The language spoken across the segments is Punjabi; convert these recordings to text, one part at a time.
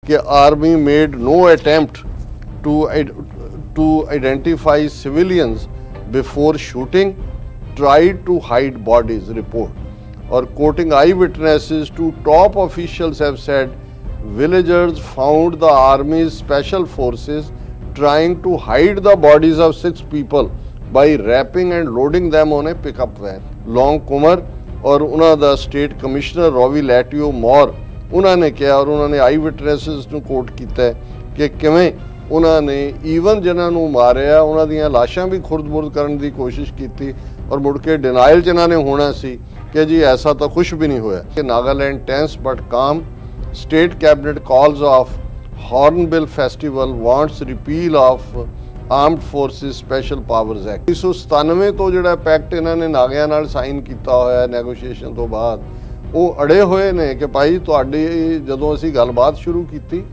कि army made no attempt to identify civilians before shooting, tried to hide bodies report. और quoting eye witnesses to top officials have said villagers found the army's special forces trying to hide the bodies of 6 people by wrapping and loading them on a pickup van। Long Kumar और उन्होंने दा स्टेट कमिश्नर रॉवी लैटियो मॉर उन्होंने किया और उन्होंने आई विटनेसेस ਨੂੰ ਕੋਟ ਕੀਤਾ ਕਿ ਕਿਵੇਂ ਉਹਨਾਂ ਨੇ ਈਵਨ ਜਿਨ੍ਹਾਂ ਨੂੰ ਮਾਰਿਆ ਉਹਨਾਂ ਦੀਆਂ ਲਾਸ਼ਾਂ ਵੀ ਖੁਰਦ-ਬੁਰਦ ਕਰਨ ਦੀ ਕੋਸ਼ਿਸ਼ ਕੀਤੀ ਔਰ ਮੁੜ ਕੇ ਡਿਨਾਈਲ ਚ ਇਹਨਾਂ ਨੇ ਹੋਣਾ ਸੀ ਕਿ ਜੀ ਐਸਾ ਤਾਂ ਕੁਝ ਵੀ ਨਹੀਂ ਹੋਇਆ। ਕਿ ਨਾਗਾਲੈਂਡ ਟੈਂਸ ਬਟ ਕਾਮ, State Cabinet calls off Hornbill Festival, wants repeal of Armed Forces Special Powers Act। 1997 ਤੋਂ ਜਿਹੜਾ ਪੈਕਟ ਇਹਨਾਂ ਨੇ ਨਾਗਿਆਂ ਨਾਲ ਸਾਈਨ ਕੀਤਾ ਹੋਇਆ ਨੈਗੋਸ਼ੀਏਸ਼ਨ ਤੋਂ ਬਾਅਦ ਉਹ ਅੜੇ ਹੋਏ ਨੇ ਕਿ ਭਾਈ ਤੁਹਾਡੀ ਜਦੋਂ ਅਸੀਂ ਗੱਲਬਾਤ ਸ਼ੁਰੂ ਕੀਤੀ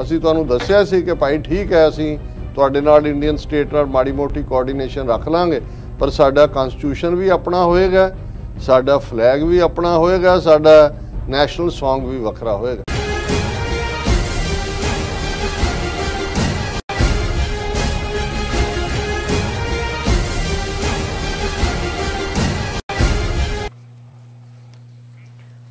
ਅਸੀਂ ਤੁਹਾਨੂੰ ਦੱਸਿਆ ਸੀ ਕਿ ਭਾਈ ਠੀਕ ਹੈ ਅਸੀਂ ਤੁਹਾਡੇ ਨਾਲ ਇੰਡੀਅਨ ਸਟੇਟ ਨਾਲ ਮਾੜੀ ਮੋਟੀ ਕੋਆਰਡੀਨੇਸ਼ਨ ਰੱਖ ਲਾਂਗੇ ਪਰ ਸਾਡਾ ਕਨਸਟੀਟਿਊਸ਼ਨ ਵੀ ਆਪਣਾ ਹੋਏਗਾ, ਸਾਡਾ ਫਲੈਗ ਵੀ ਆਪਣਾ ਹੋਏਗਾ, ਸਾਡਾ ਨੈਸ਼ਨਲ ਸੌਂਗ ਵੀ ਵੱਖਰਾ ਹੋਏਗਾ।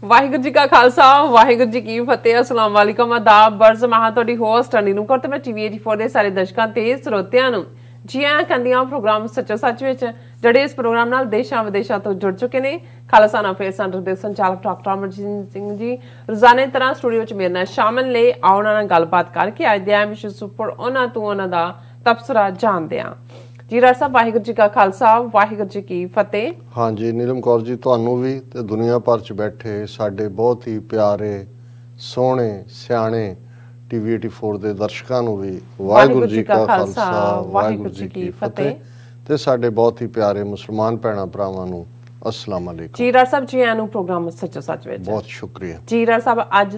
वाहिगुरू जी का खालसा वाहिगुरू जी की फतेह। अस्सलाम वालेकुम आदाब बर्ज महा तुहाडी होस्ट नीलू कौर ते मैं टीवी 84 ਦੇ ਸਾਰੇ ਦਰਸ਼ਕਾਂ ਤੇ ਸਰੋਤਿਆਂ ਨੂੰ ਜੀ ਆਇਆਂ ਕਹਿੰਦੀਆਂ ਪ੍ਰੋਗਰਾਮ ਸੱਚੋ ਸੱਚ ਵਿੱਚ ਜਿਹੜੇ ਇਸ ਪ੍ਰੋਗਰਾਮ ਨਾਲ ਦੇਸ਼ਾਂ ਵਿਦੇਸ਼ਾਂ ਤੋਂ ਜੁੜ ਚੁੱਕੇ ਨੇ। ਖਾਲਸਾ ਅਫੇਅਰ ਸੈਂਟਰ ਦੇ ਸੰਚਾਲਕ ਡਾਕਟਰ ਅਮਰਜੀਤ ਸਿੰਘ ਜੀ ਰੋਜ਼ਾਨੇ ਤਰ੍ਹਾਂ ਸਟੂਡੀਓ ਵਿੱਚ ਮੇਰੇ ਨਾਲ ਸ਼ਾਮਲ ਨੇ। ਆਉਣਾ ਨਾਲ ਗੱਲਬਾਤ ਕਰਕੇ ਅੱਜ ਦੇ ਵਿਸ਼ੇ ਉੱਪਰ ਉਹਨਾਂ ਤੋਂ ਉਹਨਾਂ ਦਾ ਤਬਸਰਾ ਜਾਣਦੇ ਹਾਂ। ਜੀ ਰਾਜ ਸਾਹਿਬ ਵਾਹਿਗੁਰੂ ਜੀ ਕਾ ਖਾਲਸਾ ਵਾਹਿਗੁਰੂ ਜੀ ਕੀ ਫਤਿਹ। हाँ जी नीलम कौर जी ਤੁਹਾਨੂੰ ਵੀ ਤੇ ਦੁਨੀਆ ਭਰ ਚ ਬੈਠੇ ਸਾਡੇ ਬਹੁਤ ਹੀ ਪਿਆਰੇ ਸੋਹਣੇ ਸਿਆਣੇ ਟੀਵੀ 84 ਦੇ ਦਰਸ਼ਕਾਂ ਨੂੰ ਵੀ ਵਾਹਿਗੁਰੂ ਜੀ ਕਾ ਖਾਲਸਾ ਵਾਹਿਗੁਰੂ ਜੀ ਕੀ ਫਤਿਹ ਤੇ ਸਾਡੇ ਬਹੁਤ ਹੀ ਪਿਆਰੇ ਮੁਸਲਮਾਨ ਭੈਣਾਂ ਭਰਾਵਾਂ ਨੂੰ अस्सलाम वालेकुम। जी राज साहब जी आया नु प्रोग्राम सच्चो सच विच बहुत शुक्रिया। जी राज साहब आज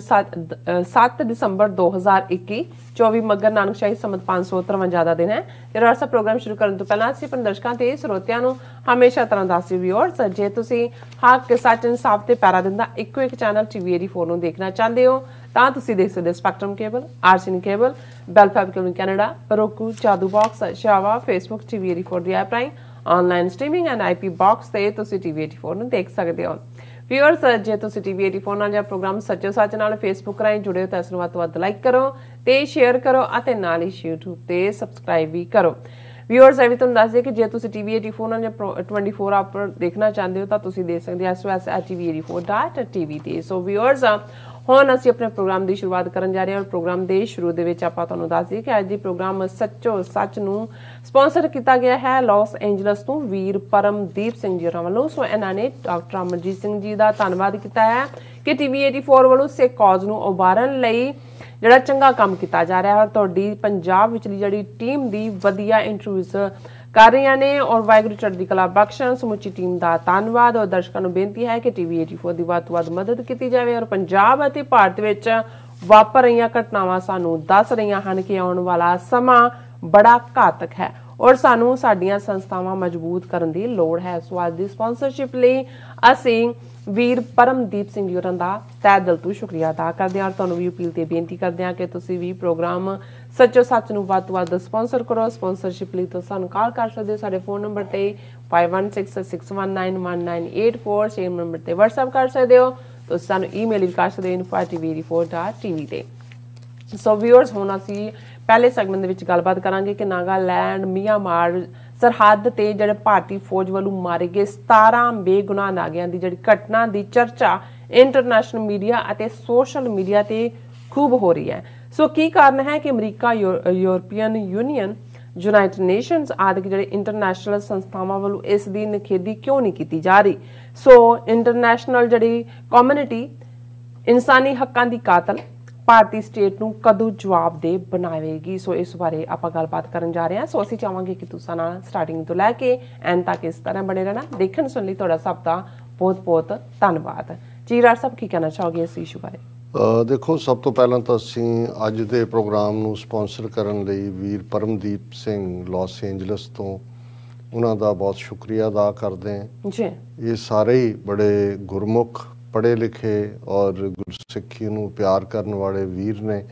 7 दिसंबर 2021 24 मगर नानकशाही संमत 553 ਦਾ ਦਿਨ ਹੈ। ਤੇ ਰਾਜ ਸਾਹਿਬ ਪ੍ਰੋਗਰਾਮ ਸ਼ੁਰੂ ਕਰਨ ਤੋਂ ਪਹਿਲਾਂ ਅਸੀਂ ਆਪਣੇ ਦਰਸ਼ਕਾਂ ਤੇ ਸਰੋਤਿਆਂ ਨੂੰ ਹਮੇਸ਼ਾ ਤਰ੍ਹਾਂ ਦੱਸੀ ਵੀਅਰਸ ਜੇ ਤੁਸੀਂ ਹੱਕ ਸੱਚ ਇਨਸਾਫ ਤੇ ਪੈਰਾ ਦਿੰਦਾ ਇੱਕੋ ਇੱਕ ਚੈਨਲ ਟੀਵੀ 84 ਨੂੰ ਦੇਖਣਾ ਚਾਹੁੰਦੇ ਹੋ ਤਾਂ ਤੁਸੀਂ ਦੇਖ ਸਕਦੇ ਹੋ ਸਪੈਕਟਰਮ ਕੇਬਲ, ਆਰਸੀਨ ਕੇਬਲ, ਬੈਲ ਫੈਬ ਕੇਬਲ ਕੈਨੇਡਾ, roku, ਜਾਦੂ ਬਾਕਸ, ਸ਼ਾਵਾ, ਫੇਸਬੁੱਕ ਟੀਵੀ 84 ਦੀ ਐਪ ਰਾਹੀਂ online streaming and IP box ਤੇ ਤੁਸੀਂ ਟੀਵੀ 84 ਨੂੰ ਦੇਖ ਸਕਦੇ ਹੋ। ਵੀਅਰਸ ਜੇ ਤੁਸੀਂ ਟੀਵੀ 84 ਨਾਲ ਜਾਂ ਪ੍ਰੋਗਰਾਮ ਸੱਚੋ ਸੱਚ ਨਾਲ ਫੇਸਬੁੱਕ ਰਾਹੀਂ ਜੁੜੇ ਹੋ ਤਾਂ ਇਸ ਨੂੰ ਵੱਧ ਤੋਂ ਵੱਧ ਲਾਈਕ ਕਰੋ ਤੇ ਸ਼ੇਅਰ ਕਰੋ ਅਤੇ ਨਾਲ ਹੀ YouTube ਤੇ ਸਬਸਕ੍ਰਾਈਬ ਵੀ ਕਰੋ। ਵੀਅਰਸ ਇਹ ਵੀ ਤੁਹਾਨੂੰ ਦੱਸ ਦਈਏ ਕਿ ਜੇ ਤੁਸੀਂ ਟੀਵੀ 84 ਨਾਲ ਜਾਂ 24 ਆਪ ਦੇਖਣਾ ਚਾਹੁੰਦੇ ਹੋ ਤਾਂ ਤੁਸੀਂ ਦੇਖ ਸਕਦੇ ਹੋ SOS@tv84.tv ਤੇ। ਸੋ ਵੀਅਰਸ ਹੁਣ ਅਸੀਂ ਆਪਣੇ ਪ੍ਰੋਗਰਾਮ ਦੀ ਸ਼ੁਰੂਆਤ ਕਰਨ ਜਾ ਰਹੇ ਹਾਂ ਔਰ ਪ੍ਰੋਗਰਾਮ ਦੇ ਸ਼ੁਰੂ ਦੇ ਵਿੱਚ ਆਪਾਂ ਤੁਹਾਨੂੰ ਦੱਸ ਦਈਏ ਕਿ ਅੱਜ ਦੀ ਪ੍ਰੋਗਰਾਮ ਸੱਚੋ ਸੱਚ ਨੂੰ ਸਪਾਂਸਰ ਕੀਤਾ ਗਿਆ ਹੈ ਲਾਸ ਐਂਜਲਸ ਤੋਂ ਵੀਰ ਪਰਮਦੀਪ ਸਿੰਘ ਜੀ ਵੱਲੋਂ। ਸੋ ਇਹਨਾਂ ਨੇ ਡਾਕਟਰ ਅਮਰਜੀਤ ਸਿੰਘ ਜੀ ਦਾ ਧੰਨਵਾਦ ਕੀਤਾ ਹੈ ਕਿ ਟੀਵੀ 84 ਵੱਲੋਂ ਸਿੱਖ ਕੌਜ਼ ਨੂੰ ਉਭਾਰਨ ਲਈ ਜਿਹੜਾ ਚੰਗਾ ਕੰਮ ਕੀਤਾ ਜਾ ਰਿਹਾ ਹੈ ਔਰ ਤੁਹਾਡੀ ਪੰਜਾਬ ਵਿਚਲੀ ਜਿਹੜੀ ਟੀਮ ਦੀ ਵਧੀਆ ਇੰਟਰਵਿਊਜ਼ ਕਰ ਰਹੀਆਂ ਨੇ ਔਰ ਵਾਹਿਗੁਰੂ ਚੜ੍ਹਦੀ ਕਲਾ ਬਖਸ਼ਣ। ਸਮੁੱਚੀ ਟੀਮ ਦਾ ਧੰਨਵਾਦ ਔਰ ਦਰਸ਼ਕਾਂ ਨੂੰ ਬੇਨਤੀ ਹੈ ਕਿ ਟੀਵੀ 84 ਦੀ ਵੱਧ ਤੋਂ ਵੱਧ ਮਦਦ ਕੀਤੀ ਜਾਵੇ ਔਰ ਪੰਜਾਬ ਅਤੇ ਭਾਰਤ ਵਿੱਚ ਵਾਪਰ ਰਹੀਆਂ ਘਟਨਾਵਾਂ ਸਾਨੂੰ ਦੱਸ ਰਹੀਆਂ ਹਨ ਕਿ ਆਉਣ ਵਾਲਾ ਸਮਾਂ ਬੜਾ ਘਾਤਕ ਹੈ ਔਰ ਸਾਨੂੰ ਸਾਡੀਆਂ ਸੰਸਥਾਵਾਂ ਮਜ਼ਬੂਤ ਕਰਨ ਦੀ ਲੋੜ ਹੈ। ਸੋ ਅੱਜ ਦੀ ਸਪਾਂਸਰਸ਼ਿਪ ਲਈ ਅਸੀਂ ਵੀਰ ਪਰਮਦੀਪ ਸਿੰਘ ਜੀ ਹੋਰਾਂ ਦਾ ਤਹਿ ਦਿਲ ਤੋਂ ਸ਼ੁਕਰੀਆ ਅਦਾ ਕਰਦੇ ਹਾਂ ਔਰ ਤੁਹਾਨੂੰ ਵੀ ਅਪੀਲ ਤੇ ਬੇਨਤੀ ਕਰਦੇ ਹਾਂ ਕਿ ਤੁਸੀਂ ਵੀ ਪ੍ਰੋਗਰਾਮ ਸੱਚੋ ਸੱਚ ਨੂੰ ਵੱਧ ਤੋਂ ਵੱਧ ਸਪਾਂਸਰ ਕਰੋ। ਸਪਾਂਸਰਸ਼ਿਪ ਲਈ ਤੁਸੀਂ ਸਾਨੂੰ ਕਾਲ ਕਰ ਸਕਦੇ ਹੋ ਸਾਡੇ ਫੋਨ ਨੰਬਰ ਤੇ 5166191984 ਸੇਮ ਨੰਬਰ ਤੇ WhatsApp ਕਰ ਸਕਦੇ ਹੋ। ਤੁਸੀਂ ਸਾਨੂੰ ਈਮੇਲ ਵੀ ਕਰ ਸਕਦੇ ਹੋ info@tv84.tv ਤੇ। ਸੋ ਵੀਅਰਸ ਹੁਣ ਅਸੀਂ ਪਹਿਲੇ ਸੈਗਮੈਂਟ ਦੇ ਵਿੱਚ ਗੱਲਬਾਤ ਕਰਾਂਗੇ ਕਿ ਨਾਗਾਲੈਂਡ ਮਿਆਂਮਾਰ ਸਰਹੱਦ ਤੇ ਜਿਹੜੇ ਭਾਰਤੀ ਫੌਜ ਵੱਲੋਂ ਮਾਰੇ ਗਏ 17 ਬੇਗੁਨਾਹ ਨਾਗਿਆਂ ਦੀ ਜਿਹੜੀ ਘਟਨਾ ਦੀ ਚਰਚਾ ਇੰਟਰਨੈਸ਼ਨਲ ਮੀਡੀਆ ਅਤੇ ਸੋਸ਼ਲ ਮੀਡੀਆ ਤੇ ਖੂਬ ਹੋ ਰਹੀ ਹੈ। ਸੋ ਕੀ ਕਾਰਨ ਹੈ ਕਿ America, European Union, United nations ਆਦਿ ਜਿਹੜੇ ਇੰਟਰਨੈਸ਼ਨਲ ਸੰਸਥਾਵਾਂ ਵੱਲੋਂ ਇਸ ਦੀ ਨਿਖੇਧੀ ਕਿਉਂ ਨਹੀਂ ਕੀਤੀ ਜਾ ਰਹੀ? ਸੋ ਇੰਟਰਨੈਸ਼ਨਲ ਜਿਹੜੀ ਕਮਿਊਨਿਟੀ ਇਨਸਾਨੀ ਹੱਕਾਂ ਦੀ ਕਾਤਲ ਭਾਰਤੀ ਸਟੇਟ ਨੂੰ ਕਦੋਂ ਜਵਾਬਦੇਹ ਬਣਾਵੇਗੀ? ਸੋ ਇਸ ਬਾਰੇ ਆਪਾਂ ਗੱਲਬਾਤ ਕਰਨ ਜਾ ਰਹੇ ਹਾਂ। ਸੋ ਅਸੀਂ ਚਾਹਾਂਗੇ ਕਿ ਤੁਸੀਂ ਨਾਲ ਸਟਾਰਟਿੰਗ ਤੋਂ ਲੈ ਕੇ ਐਂਡ ਤੱਕ ਇਸ ਤਰ੍ਹਾਂ ਬਣੇ ਰਹਿਣਾ। ਦੇਖਣ ਸੁਣ ਲਈ ਤੁਹਾਡਾ ਸਭ ਦਾ ਬਹੁਤ ਬਹੁਤ ਧੰਨਵਾਦ। ਜੀ ਰਾਜ ਸਾਹਿਬ ਕੀ ਕਹਿਣਾ ਚਾਹੋਗੇ ਇਸ ਇਸ਼ੂ ਬਾਰੇ? ਦੇਖੋ ਸਭ ਤੋਂ ਪਹਿਲਾਂ ਤਾਂ ਅਸੀਂ ਅੱਜ ਦੇ ਪ੍ਰੋਗਰਾਮ ਨੂੰ ਸਪਾਂਸਰ ਕਰਨ ਲਈ ਵੀਰ ਪਰਮਦੀਪ ਸਿੰਘ ਲਾਸ ਐਂਜਲਸ ਤੋਂ ਉਹਨਾਂ ਦਾ ਬਹੁਤ ਸ਼ੁਕਰੀਆ ਅਦਾ ਕਰਦੇ ਹਾਂ ਜੀ। ਇਹ ਸਾਰੇ ਹੀ ਬੜੇ ਗੁਰਮੁਖ ਪੜ੍ਹੇ ਲਿਖੇ ਔਰ ਗੁਰਸਿੱਖੀ ਨੂੰ ਪਿਆਰ ਕਰਨ ਵਾਲੇ ਵੀਰ ਨੇ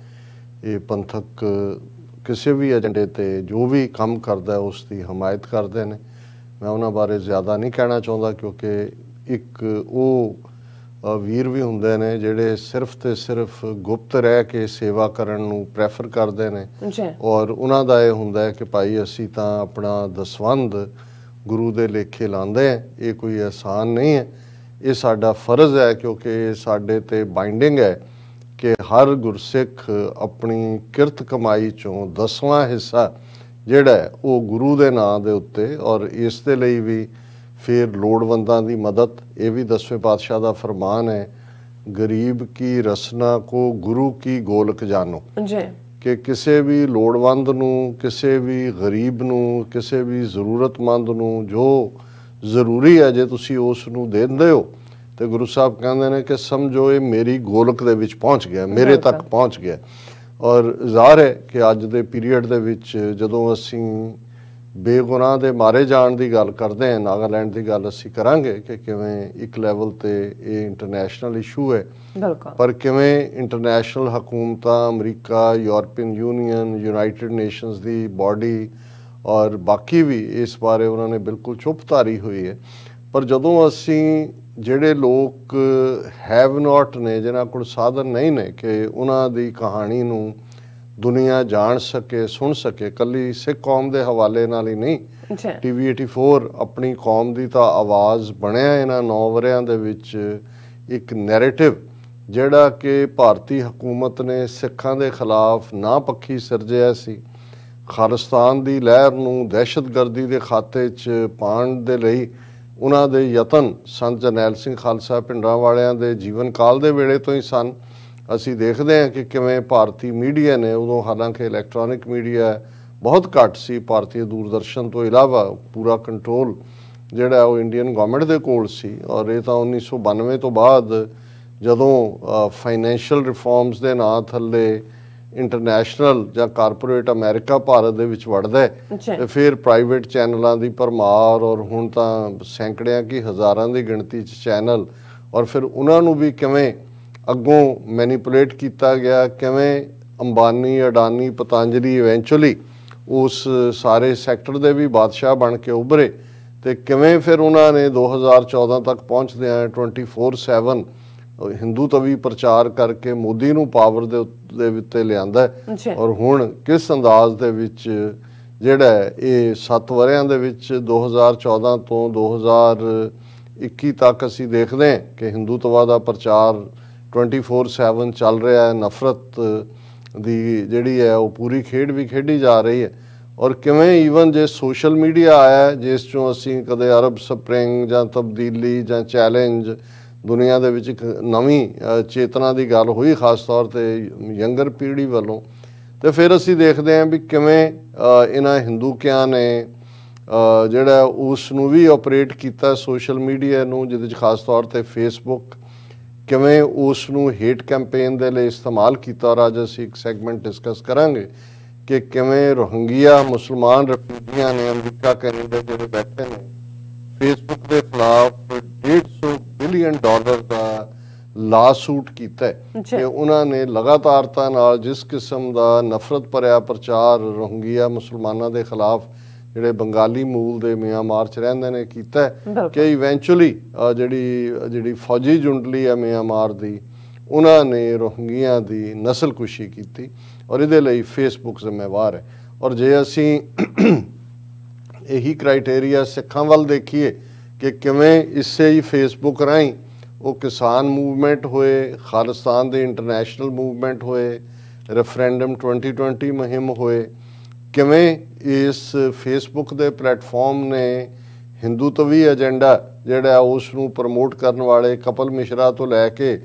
ਇਹ ਪੰਥਕ ਕਿਸੇ ਵੀ ਏਜੰਡੇ ਤੇ ਜੋ ਵੀ ਕੰਮ ਕਰਦਾ ਉਸ ਦੀ ਹਮਾਇਤ ਕਰਦੇ ਨੇ। ਮੈਂ ਉਹਨਾਂ ਬਾਰੇ ਜ਼ਿਆਦਾ ਨਹੀਂ ਕਹਿਣਾ ਚਾਹੁੰਦਾ ਕਿਉਂਕਿ ਇੱਕ ਉਹ ਵੀਰ ਵੀ ਹੁੰਦੇ ਨੇ ਜਿਹੜੇ ਸਿਰਫ ਤੇ ਸਿਰਫ ਗੁਪਤ ਰਹਿ ਕੇ ਸੇਵਾ ਕਰਨ ਨੂੰ ਪ੍ਰੈਫਰ ਕਰਦੇ ਨੇ ਔਰ ਉਹਨਾਂ ਦਾ ਇਹ ਹੁੰਦਾ ਹੈ ਕਿ ਭਾਈ ਅਸੀਂ ਤਾਂ ਆਪਣਾ ਦਸਵੰਧ ਗੁਰੂ ਦੇ ਲੇਖੇ ਲਾਉਂਦੇ ਹਾਂ। ਇਹ ਕੋਈ ਆਸਾਨ ਨਹੀਂ ਹੈ, ਇਹ ਸਾਡਾ ਫਰਜ਼ ਹੈ ਕਿਉਂਕਿ ਇਹ ਸਾਡੇ ਤੇ ਬਾਈਂਡਿੰਗ ਹੈ ਕਿ ਹਰ ਗੁਰਸਿੱਖ ਆਪਣੀ ਕਿਰਤ ਕਮਾਈ ਚੋਂ 10ਵਾਂ ਹਿੱਸਾ ਜਿਹੜਾ ਹੈ ਉਹ ਗੁਰੂ ਦੇ ਨਾਂ ਦੇ ਉੱਤੇ ਔਰ ਇਸ ਦੇ ਲਈ ਵੀ ਫਿਰ ਲੋੜਵੰਦਾਂ ਦੀ ਮਦਦ। ਇਹ ਵੀ 10ਵੇਂ ਪਾਤਸ਼ਾਹ ਦਾ ਫਰਮਾਨ ਹੈ, ਗਰੀਬ ਕੀ ਰਸਨਾ ਕੋ ਗੁਰੂ ਕੀ ਗੋਲਕ ਜਾਨੋ, ਕਿ ਕਿਸੇ ਵੀ ਲੋੜਵੰਦ ਨੂੰ, ਕਿਸੇ ਵੀ ਗਰੀਬ ਨੂੰ, ਕਿਸੇ ਵੀ ਜ਼ਰੂਰਤਮੰਦ ਨੂੰ ਜੋ ਜ਼ਰੂਰੀ ਹੈ ਜੇ ਤੁਸੀਂ ਉਸ ਨੂੰ ਦਿੰਦੇ ਹੋ ਤੇ ਗੁਰੂ ਸਾਹਿਬ ਕਹਿੰਦੇ ਨੇ ਕਿ ਸਮਝੋ ਇਹ ਮੇਰੀ ਗੋਲਕ ਦੇ ਵਿੱਚ ਪਹੁੰਚ ਗਿਆ, ਮੇਰੇ ਤੱਕ ਪਹੁੰਚ ਗਿਆ। ਔਰ ਜ਼ਾਹਰ ਹੈ ਕਿ ਅੱਜ ਦੇ ਪੀਰੀਅਡ ਦੇ ਵਿੱਚ ਜਦੋਂ ਅਸੀਂ ਬੇਗੁਨਾਹ ਦੇ ਮਾਰੇ ਜਾਣ ਦੀ ਗੱਲ ਕਰਦੇ ਹਾਂ, ਨਾਗਾਲੈਂਡ ਦੀ ਗੱਲ ਅਸੀਂ ਕਰਾਂਗੇ ਕਿ ਕਿਵੇਂ ਇੱਕ ਲੈਵਲ ਤੇ ਇਹ ਇੰਟਰਨੈਸ਼ਨਲ ਇਸ਼ੂ ਹੈ, ਪਰ ਕਿਵੇਂ ਇੰਟਰਨੈਸ਼ਨਲ ਹਕੂਮਤਾਂ, America, European Union, United Nations ਦੀ ਬਾਡੀ ਔਰ ਬਾਕੀ ਵੀ ਇਸ ਬਾਰੇ ਉਹਨਾਂ ਨੇ ਬਿਲਕੁਲ ਚੁੱਪ ਧਾਰੀ ਹੋਈ ਹੈ। ਪਰ ਜਦੋਂ ਅਸੀਂ ਜਿਹੜੇ ਲੋਕ ਹੈਵ ਨਾਟ ਨੇ, ਜਿਨ੍ਹਾਂ ਕੋਲ ਸਾਧਨ ਨਹੀਂ ਨੇ ਕਿ ਉਹਨਾਂ ਦੀ ਕਹਾਣੀ ਨੂੰ ਦੁਨੀਆ ਜਾਣ ਸਕੇ, ਸੁਣ ਸਕੇ, ਕੱਲੀ ਸਿੱਖ ਕੌਮ ਦੇ ਹਵਾਲੇ ਨਾਲ ਹੀ ਨਹੀਂ, TV 84 ਆਪਣੀ ਕੌਮ ਦੀ ਤਾਂ ਆਵਾਜ਼ ਬਣਿਆ ਇਹਨਾਂ 9 ਵਰਿਆਂ ਦੇ ਵਿੱਚ। ਇੱਕ ਨੈਰੇਟਿਵ ਜਿਹੜਾ ਕਿ ਭਾਰਤੀ ਹਕੂਮਤ ਨੇ ਸਿੱਖਾਂ ਦੇ ਖਿਲਾਫ ਨਾ ਪੱਖੀ ਸਿਰਜਿਆ ਸੀ, ਖਾਲਿਸਤਾਨ ਦੀ ਲਹਿਰ ਨੂੰ ਦਹਿਸ਼ਤਗਰਦੀ ਦੇ ਖਾਤੇ 'ਚ ਪਾਉਣ ਦੇ ਲਈ ਉਹਨਾਂ ਦੇ ਯਤਨ ਸੰਤ ਜਰਨੈਲ ਸਿੰਘ ਖਾਲਸਾ ਭਿੰਡਰਾਂ ਵਾਲਿਆਂ ਦੇ ਜੀਵਨ ਕਾਲ ਦੇ ਵੇਲੇ ਤੋਂ ਹੀ ਸਨ। ਅਸੀਂ ਦੇਖਦੇ ਹਾਂ ਕਿ ਕਿਵੇਂ ਭਾਰਤੀ ਮੀਡੀਆ ਨੇ ਉਦੋਂ, ਹਾਲਾਂਕਿ ਇਲੈਕਟ੍ਰੋਨਿਕ ਮੀਡੀਆ ਬਹੁਤ ਘੱਟ ਸੀ, ਭਾਰਤੀ ਦੂਰਦਰਸ਼ਨ ਤੋਂ ਇਲਾਵਾ ਪੂਰਾ ਕੰਟਰੋਲ ਜਿਹੜਾ ਉਹ ਇੰਡੀਅਨ ਗਵਰਨਮੈਂਟ ਦੇ ਕੋਲ ਸੀ। ਔਰ ਇਹ ਤਾਂ 1992 ਤੋਂ ਬਾਅਦ ਜਦੋਂ ਫਾਈਨੈਂਸ਼ੀਅਲ ਰਿਫਾਰਮਸ ਦੇ ਨਾਂ ਥੱਲੇ ਇੰਟਰਨੈਸ਼ਨਲ ਜਾਂ ਕਾਰਪੋਰੇਟ ਅਮਰੀਕਾ ਭਾਰਤ ਦੇ ਵਿੱਚ ਵੜਦਾ ਤੇ ਫਿਰ ਪ੍ਰਾਈਵੇਟ ਚੈਨਲਾਂ ਦੀ ਭਰਮਾਰ ਔਰ ਹੁਣ ਤਾਂ ਸੈਂਕੜਿਆਂ ਕੀ ਹਜ਼ਾਰਾਂ ਦੀ ਗਿਣਤੀ 'ਚ ਚੈਨਲ, ਔਰ ਫਿਰ ਉਹਨਾਂ ਨੂੰ ਵੀ ਕਿਵੇਂ ਅੱਗੋਂ ਮੈਨੀਪੂਲੇਟ ਕੀਤਾ ਗਿਆ, ਕਿਵੇਂ ਅੰਬਾਨੀ, ਅਡਾਨੀ, ਪਤੰਜਲੀ ਇਵੈਂਚੁਅਲੀ ਉਸ ਸਾਰੇ ਸੈਕਟਰ ਦੇ ਵੀ ਬਾਦਸ਼ਾਹ ਬਣ ਕੇ ਉੱਭਰੇ ਤੇ ਕਿਵੇਂ ਫਿਰ ਉਹਨਾਂ ਨੇ 2014 ਤੱਕ ਪਹੁੰਚਦਿਆਂ 24/7 ਹਿੰਦੂ ਤਵੀ ਪ੍ਰਚਾਰ ਕਰਕੇ ਮੋਦੀ ਨੂੰ ਪਾਵਰ ਦੇ ਉੱਤੇ ਲਿਆਂਦਾ ਔਰ ਹੁਣ ਕਿਸ ਅੰਦਾਜ਼ ਦੇ ਵਿੱਚ ਜਿਹੜਾ ਇਹ 7 ਵਰਿਆਂ ਦੇ ਵਿੱਚ 2014 ਤੋਂ 2021 ਤੱਕ ਅਸੀਂ ਦੇਖਦੇ ਹਾਂ ਕਿ ਹਿੰਦੂਤਵਾ ਦਾ ਪ੍ਰਚਾਰ 24/7 ਚੱਲ ਰਿਹਾ ਹੈ। ਨਫ਼ਰਤ ਦੀ ਜਿਹੜੀ ਹੈ ਉਹ ਪੂਰੀ ਖੇਡ ਵੀ ਖੇਡੀ ਜਾ ਰਹੀ ਹੈ ਔਰ ਕਿਵੇਂ ਈਵਨ ਜੇ ਸੋਸ਼ਲ ਮੀਡੀਆ ਆਇਆ ਜਿਸ ਚੋਂ ਅਸੀਂ ਕਦੇ ਅਰਬ ਸਪਰਿੰਗ ਜਾਂ ਤਬਦੀਲੀ ਜਾਂ ਚੈਲੰਜ ਦੁਨੀਆ ਦੇ ਵਿੱਚ ਇੱਕ ਨਵੀਂ ਚੇਤਨਾ ਦੀ ਗੱਲ ਹੋਈ ਖਾਸ ਤੌਰ ਤੇ ਯੰਗਰ ਪੀੜ੍ਹੀ ਵੱਲੋਂ, ਤੇ ਫਿਰ ਅਸੀਂ ਦੇਖਦੇ ਹਾਂ ਵੀ ਕਿਵੇਂ ਇਹਨਾਂ ਹਿੰਦੂਕਿਆਂ ਨੇ ਜਿਹੜਾ ਉਸ ਨੂੰ ਵੀ ਆਪਰੇਟ ਕੀਤਾ ਸੋਸ਼ਲ ਮੀਡੀਆ ਨੂੰ, ਜਿਹਦੇ 'ਚ ਖਾਸ ਤੌਰ ਤੇ ਫੇਸਬੁੱਕ, ਕਿਵੇਂ ਉਸ ਨੂੰ ਹੇਟ ਕੈਂਪੇਨ ਦੇ ਲਈ ਇਸਤੇਮਾਲ ਕੀਤਾ। ਔਰ ਅੱਜ ਅਸੀਂ ਇੱਕ ਸੈਗਮੈਂਟ ਡਿਸਕਸ ਕਰਾਂਗੇ ਕਿ ਕਿਵੇਂ ਰੋਹਿੰਗਿਆ ਮੁਸਲਮਾਨ ਰਫਿਊਜੀਆਂ ਨੇ ਅਮਰੀਕਾ, ਕੈਨੇਡਾ ਜਿਹੜੇ ਬੈਠੇ ਨੇ ਫੇਸਬੁੱਕ ਦੇ ਖਿਲਾਫ $150 ਬਿਲੀਅਨ ਦਾ ਲਾ ਸੂਟ ਕੀਤਾ ਕਿ ਉਹਨਾਂ ਨੇ ਲਗਾਤਾਰਤਾ ਨਾਲ ਜਿਸ ਕਿਸਮ ਦਾ ਨਫ਼ਰਤ ਭਰਿਆ ਪ੍ਰਚਾਰ ਰੋਹਿੰਗਿਆ ਮੁਸਲਮਾਨਾਂ ਦੇ ਖਿਲਾਫ ਜਿਹੜੇ ਬੰਗਾਲੀ ਮੂਲ ਦੇ ਮਿਆਂਮਾਰ 'ਚ ਰਹਿੰਦੇ ਨੇ ਕੀਤਾ ਕਿ ਇਵੈਂਚੁਅਲੀ ਜਿਹੜੀ ਫੌਜੀ ਜੁੰਡਲੀ ਹੈ ਮਿਆਂਮਾਰ ਦੀ, ਉਹਨਾਂ ਨੇ ਰੋਹਿੰਗਿਆਂ ਦੀ ਨਸਲਕੁਸ਼ੀ ਕੀਤੀ ਔਰ ਇਹਦੇ ਲਈ ਫੇਸਬੁੱਕ ਜ਼ਿੰਮੇਵਾਰ ਹੈ। ਔਰ ਜੇ ਅਸੀਂ ਇਹੀ ਕ੍ਰਾਈਟੇਰੀਆ ਸਿੱਖਾਂ ਵੱਲ ਦੇਖੀਏ ਕਿ ਕਿਵੇਂ ਇਸੇ ਹੀ ਫੇਸਬੁੱਕ ਰਾਹੀਂ ਉਹ ਕਿਸਾਨ ਮੂਵਮੈਂਟ ਹੋਏ, ਖਾਲਿਸਤਾਨ ਦੇ ਇੰਟਰਨੈਸ਼ਨਲ ਮੂਵਮੈਂਟ ਹੋਏ, ਰੈਫਰੈਂਡਮ 2020 ਮੁਹਿੰਮ ਹੋਏ, ਕਿਵੇਂ ਇਸ ਫੇਸਬੁੱਕ ਦੇ ਪਲੇਟਫਾਰਮ ਨੇ ਹਿੰਦੂਤਵੀ ਏਜੰਡਾ ਜਿਹੜਾ ਉਸ ਨੂੰ ਪ੍ਰਮੋਟ ਕਰਨ ਵਾਲੇ ਕਪਲ ਮਿਸ਼ਰਾ ਤੋਂ ਲੈ ਕੇ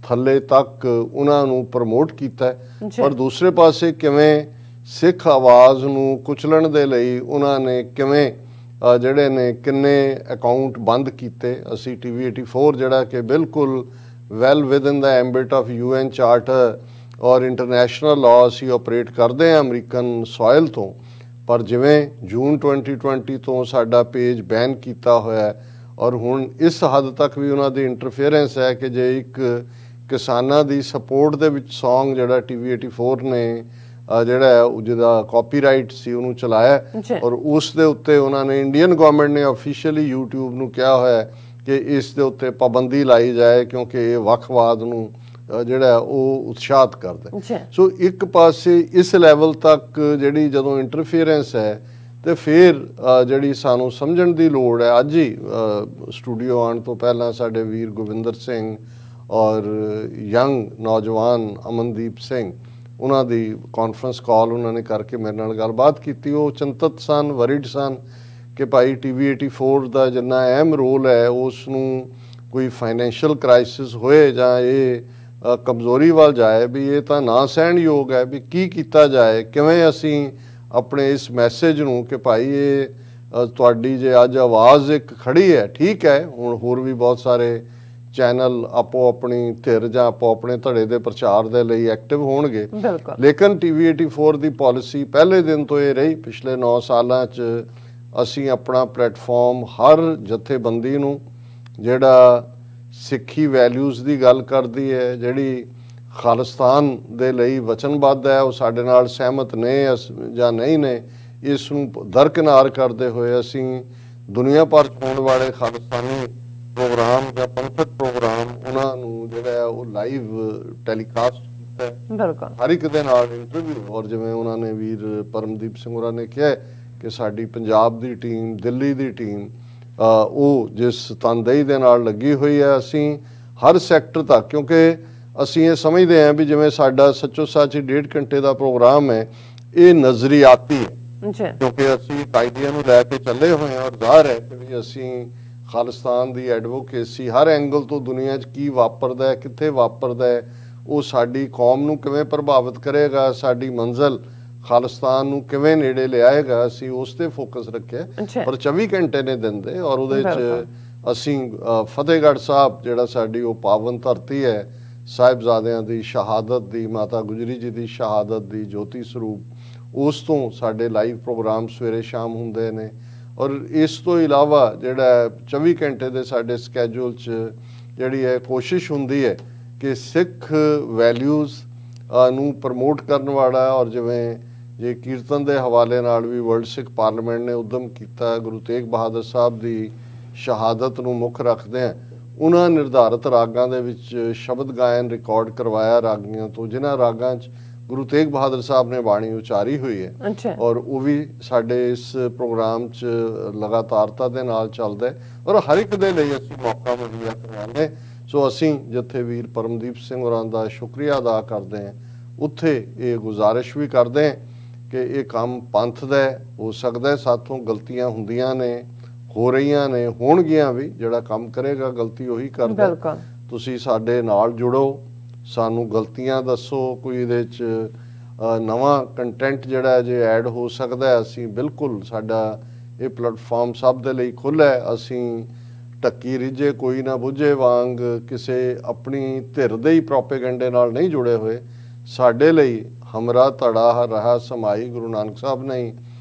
ਥੱਲੇ ਤੱਕ ਉਹਨਾਂ ਨੂੰ ਪ੍ਰਮੋਟ ਕੀਤਾ। ਪਰ ਦੂਸਰੇ ਪਾਸੇ ਕਿਵੇਂ ਸਿੱਖ ਆਵਾਜ਼ ਨੂੰ ਕੁਚਲਣ ਦੇ ਲਈ ਉਹਨਾਂ ਨੇ ਕਿਵੇਂ ਜਿਹੜੇ ਨੇ ਕਿੰਨੇ ਅਕਾਊਂਟ ਬੰਦ ਕੀਤੇ। ਅਸੀਂ TV 84 ਜਿਹੜਾ ਕਿ ਬਿਲਕੁਲ well within the ambit of UN charter ਔਰ ਇੰਟਰਨੈਸ਼ਨਲ ਲਾਅ ਅਸੀਂ ਆਪਰੇਟ ਕਰਦੇ ਹਾਂ ਅਮਰੀਕਨ ਸੋਇਲ ਤੋਂ, ਪਰ ਜਿਵੇਂ ਜੂਨ 2020 ਤੋਂ ਸਾਡਾ ਪੇਜ ਬੈਨ ਕੀਤਾ ਹੋਇਆ ਔਰ ਹੁਣ ਇਸ ਹੱਦ ਤੱਕ ਵੀ ਉਹਨਾਂ ਦੀ ਇੰਟਰਫੇਰੈਂਸ ਹੈ ਕਿ ਜੇ ਇੱਕ ਕਿਸਾਨਾਂ ਦੀ ਸਪੋਰਟ ਦੇ ਵਿੱਚ ਸੌਂਗ ਜਿਹੜਾ TV 84 ਨੇ ਜਿਹੜਾ ਹੈ ਜਿਹਦਾ ਕਾਪੀਰਾਈਟ ਸੀ ਉਹਨੂੰ ਚਲਾਇਆ ਔਰ ਉਸ ਦੇ ਉੱਤੇ ਉਹਨਾਂ ਨੇ ਇੰਡੀਅਨ ਗਵਰਨਮੈਂਟ ਨੇ ਆਫੀਸ਼ੀਅਲੀ YouTube ਨੂੰ ਕਿਹਾ ਹੋਇਆ ਕਿ ਇਸ ਦੇ ਉੱਤੇ ਪਾਬੰਦੀ ਲਾਈ ਜਾਏ ਕਿਉਂਕਿ ਇਹ ਵੱਖਵਾਦ ਨੂੰ ਜਿਹੜਾ ਉਹ ਉਤਸ਼ਾਹਿਤ ਕਰਦਾ। ਸੋ ਇੱਕ ਪਾਸੇ ਇਸ ਲੈਵਲ ਤੱਕ ਜਿਹੜੀ ਜਦੋਂ ਇੰਟਰਫੀਅਰੈਂਸ ਹੈ ਤੇ ਫਿਰ ਜਿਹੜੀ ਸਾਨੂੰ ਸਮਝਣ ਦੀ ਲੋੜ ਹੈ। ਅੱਜ ਹੀ ਸਟੂਡੀਓ ਆਉਣ ਤੋਂ ਪਹਿਲਾਂ ਸਾਡੇ ਵੀਰ ਗੋਬਿੰਦਰ ਸਿੰਘ ਔਰ ਯੰਗ ਨੌਜਵਾਨ ਅਮਨਦੀਪ ਸਿੰਘ ਉਹਨਾਂ ਦੀ ਕਾਨਫਰੰਸ ਕਾਲ ਉਹਨਾਂ ਨੇ ਕਰਕੇ ਮੇਰੇ ਨਾਲ ਗੱਲਬਾਤ ਕੀਤੀ। ਉਹ ਚਿੰਤਤ ਸਨ, ਵਰਿਡ ਸਨ ਕਿ ਭਾਈ TV 84 ਦਾ ਜਿੰਨਾ ਅਹਿਮ ਰੋਲ ਹੈ ਉਸ ਨੂੰ ਕੋਈ ਫਾਈਨੈਂਸ਼ੀਅਲ ਕ੍ਰਾਈਸਿਸ ਹੋਏ ਜਾਂ ਇਹ ਕਮਜ਼ੋਰੀ ਵੱਲ ਜਾਏ ਵੀ ਇਹ ਤਾਂ ਨਾ ਸਹਿਣਯੋਗ ਹੈ, ਵੀ ਕੀ ਕੀਤਾ ਜਾਏ, ਕਿਵੇਂ ਅਸੀਂ ਆਪਣੇ ਇਸ ਮੈਸੇਜ ਨੂੰ ਕਿ ਭਾਈ ਇਹ ਤੁਹਾਡੀ ਜੇ ਅੱਜ ਆਵਾਜ਼ ਇੱਕ ਖੜੀ ਹੈ, ਠੀਕ ਹੈ ਹੁਣ ਹੋਰ ਵੀ ਬਹੁਤ ਸਾਰੇ ਚੈਨਲ ਆਪੋ ਆਪਣੀ ਧਿਰ ਜਾਂ ਆਪੋ ਆਪਣੇ ਧੜੇ ਦੇ ਪ੍ਰਚਾਰ ਦੇ ਲਈ ਐਕਟਿਵ ਹੋਣਗੇ, ਲੇਕਿਨ TV 84 ਦੀ ਪਾਲਿਸੀ ਪਹਿਲੇ ਦਿਨ ਤੋਂ ਇਹ ਰਹੀ ਪਿਛਲੇ 9 ਸਾਲਾਂ 'ਚ ਅਸੀਂ ਆਪਣਾ ਪਲੇਟਫਾਰਮ ਹਰ ਜਥੇਬੰਦੀ ਨੂੰ ਜਿਹੜਾ ਸਿੱਖੀ ਵੈਲਿਊਜ਼ ਦੀ ਗੱਲ ਕਰਦੀ ਹੈ, ਜਿਹੜੀ ਖਾਲਿਸਤਾਨ ਦੇ ਲਈ ਵਚਨਬੱਧ ਹੈ, ਉਹ ਸਾਡੇ ਨਾਲ ਸਹਿਮਤ ਨੇ ਜਾਂ ਨਹੀਂ ਨੇ, ਇਸ ਨੂੰ ਦਰਕਿਨਾਰ ਕਰਦੇ ਹੋਏ ਅਸੀਂ ਦੁਨੀਆ ਭਰ 'ਚ ਹੋਣ ਵਾਲੇ ਖਾਲਿਸਤਾਨੀ ਪ੍ਰੋਗਰਾਮ ਜਾਂ ਪੰਥਕ ਪ੍ਰੋਗਰਾਮ ਉਹਨਾਂ ਨੂੰ ਜਿਹੜਾ ਉਹ ਲਾਈਵ ਟੈਲੀਕਾਸਟ ਕੀਤਾ ਹਰ ਇੱਕ ਦੇ ਨਾਲ ਇੰਟਰਵਿਊ। ਔਰ ਜਿਵੇਂ ਉਹਨਾਂ ਨੇ ਵੀਰ ਪਰਮਦੀਪ ਸਿੰਘ ਹੋਰਾਂ ਨੇ ਕਿਹਾ ਕਿ ਸਾਡੀ ਪੰਜਾਬ ਦੀ ਟੀਮ, ਦਿੱਲੀ ਦੀ ਟੀਮ ਉਹ ਜਿਸ ਤਨਦੇਹੀ ਦੇ ਨਾਲ ਲੱਗੀ ਹੋਈ ਹੈ, ਅਸੀਂ ਹਰ ਸੈਕਟਰ ਤੱਕ, ਕਿਉਂਕਿ ਅਸੀਂ ਇਹ ਸਮਝਦੇ ਹਾਂ ਵੀ ਜਿਵੇਂ ਸਾਡਾ ਸੱਚੋ ਸੱਚ 1.5 ਘੰਟੇ ਦਾ ਪ੍ਰੋਗਰਾਮ ਹੈ ਇਹ ਨਜ਼ਰੀਆਤੀ ਹੈ ਕਿਉਂਕਿ ਅਸੀਂ ਕਾਇਦਿਆਂ ਨੂੰ ਲੈ ਕੇ ਚੱਲੇ ਹੋਏ ਹਾਂ ਔਰ ਜ਼ਾਹਰ ਹੈ ਕਿ ਵੀ ਅਸੀਂ ਖਾਲਿਸਤਾਨ ਦੀ ਐਡਵੋਕੇਸੀ ਹਰ ਐਂਗਲ ਤੋਂ ਦੁਨੀਆ 'ਚ ਕੀ ਵਾਪਰਦਾ ਹੈ, ਕਿੱਥੇ ਵਾਪਰਦਾ ਹੈ, ਉਹ ਸਾਡੀ ਕੌਮ ਨੂੰ ਕਿਵੇਂ ਪ੍ਰਭਾਵਿਤ ਕਰੇਗਾ, ਸਾਡੀ ਮੰਜ਼ਿਲ ਖਾਲਿਸਤਾਨ ਨੂੰ ਕਿਵੇਂ ਨੇੜੇ ਲਿਆਏਗਾ, ਅਸੀਂ ਉਸ ਤੇ ਫੋਕਸ ਰੱਖਿਆ। ਪਰ 24 ਘੰਟੇ ਨੇ ਦਿਨ ਦੇ ਔਰ ਉਹਦੇ 'ਚ ਅਸੀਂ ਫਤਿਹਗੜ੍ਹ ਸਾਹਿਬ ਜਿਹੜਾ ਸਾਡੀ ਉਹ ਪਾਵਨ ਧਰਤੀ ਹੈ, ਸਾਹਿਬਜ਼ਾਦਿਆਂ ਦੀ ਸ਼ਹਾਦਤ ਦੀ, ਮਾਤਾ ਗੁਜਰੀ ਜੀ ਦੀ ਸ਼ਹਾਦਤ ਦੀ ਜੋਤੀ ਸਰੂਪ, ਉਸ ਤੋਂ ਸਾਡੇ ਲਾਈਵ ਪ੍ਰੋਗਰਾਮ ਸਵੇਰੇ ਸ਼ਾਮ ਹੁੰਦੇ ਨੇ। ਔਰ ਇਸ ਤੋਂ ਇਲਾਵਾ ਜਿਹੜਾ 24 ਘੰਟੇ ਦੇ ਸਾਡੇ ਸਕੈਜੂਲ 'ਚ ਜਿਹੜੀ ਹੈ ਕੋਸ਼ਿਸ਼ ਹੁੰਦੀ ਹੈ ਕਿ ਸਿੱਖ ਵੈਲਿਊਜ਼ ਨੂੰ ਪ੍ਰਮੋਟ ਕਰਨ ਵਾਲਾ ਔਰ ਜਿਵੇਂ ਜੇ ਕੀਰਤਨ ਦੇ ਹਵਾਲੇ ਨਾਲ ਵੀ ਵਰਲਡ ਸਿੱਖ ਪਾਰਲੀਮੈਂਟ ਨੇ ਉਦਮ ਕੀਤਾ, ਗੁਰੂ ਤੇਗ ਬਹਾਦਰ ਸਾਹਿਬ ਦੀ ਸ਼ਹਾਦਤ ਨੂੰ ਮੁੱਖ ਰੱਖਦੇ ਆ ਉਹਨਾਂ ਨਿਰਧਾਰਿਤ ਰਾਗਾਂ ਦੇ ਵਿੱਚ ਸ਼ਬਦ ਗਾਇਨ ਰਿਕਾਰਡ ਕਰਵਾਇਆ ਰਾਗੀਆਂ ਤੋਂ, ਜਿਨ੍ਹਾਂ ਰਾਗਾਂ 'ਚ ਗੁਰੂ ਤੇਗ ਬਹਾਦਰ ਸਾਹਿਬ ਨੇ ਬਾਣੀ ਉਚਾਰੀ ਹੋਈ ਹੈ ਔਰ ਉਹ ਵੀ ਸਾਡੇ ਇਸ ਪ੍ਰੋਗਰਾਮ 'ਚ ਲਗਾਤਾਰਤਾ ਦੇ ਨਾਲ ਚੱਲਦਾ ਹੈ ਔਰ ਹਰ ਇੱਕ ਦੇ ਲਈ ਅਸੀਂ ਮੌਕਾ ਮੁਹੱਈਆ ਕਰਵਾਉਂਦੇ। ਸੋ ਅਸੀਂ ਜਿੱਥੇ ਵੀਰ ਪਰਮਦੀਪ ਸਿੰਘ ਹੋਰਾਂ ਦਾ ਸ਼ੁਕਰੀਆ ਅਦਾ ਕਰਦੇ ਹਾਂ, ਉੱਥੇ ਇਹ ਗੁਜ਼ਾਰਿਸ਼ ਵੀ ਕਰਦੇ ਹਾਂ ਕਿ ਇਹ ਕੰਮ ਪੰਥ ਦਾ ਹੋ ਸਕਦਾ, ਸਾਥੋਂ ਗਲਤੀਆਂ ਹੁੰਦੀਆਂ ਨੇ, ਹੋ ਰਹੀਆਂ ਨੇ, ਹੋਣਗੀਆਂ ਵੀ, ਜਿਹੜਾ ਕੰਮ ਕਰੇਗਾ ਗਲਤੀ ਉਹੀ ਕਰਦਾ। ਤੁਸੀਂ ਸਾਡੇ ਨਾਲ ਜੁੜੋ, ਸਾਨੂੰ ਗਲਤੀਆਂ ਦੱਸੋ, ਕੋਈ ਇਹਦੇ 'ਚ ਨਵਾਂ ਕੰਟੈਂਟ ਜਿਹੜਾ ਜੇ ਐਡ ਹੋ ਸਕਦਾ, ਅਸੀਂ ਬਿਲਕੁਲ, ਸਾਡਾ ਇਹ ਪਲੇਟਫਾਰਮ ਸਭ ਦੇ ਲਈ ਖੁੱਲ੍ਹਾ ਹੈ। ਅਸੀਂ ਢੱਕੀ ਰਿੱਝੇ ਕੋਈ ਨਾ ਬੁੱਝੇ ਵਾਂਗ ਕਿਸੇ ਆਪਣੀ ਧਿਰ ਦੇ ਹੀ ਪ੍ਰੋਪੇਗੈਂਡੇ ਨਾਲ ਨਹੀਂ ਜੁੜੇ ਹੋਏ। ਸਾਡੇ ਲਈ ਹਮਰਾ ਧੜਾ ਰਹਾ ਸਮਾਈ, ਗੁਰੂ ਨਾਨਕ ਸਾਹਿਬ ਨੇ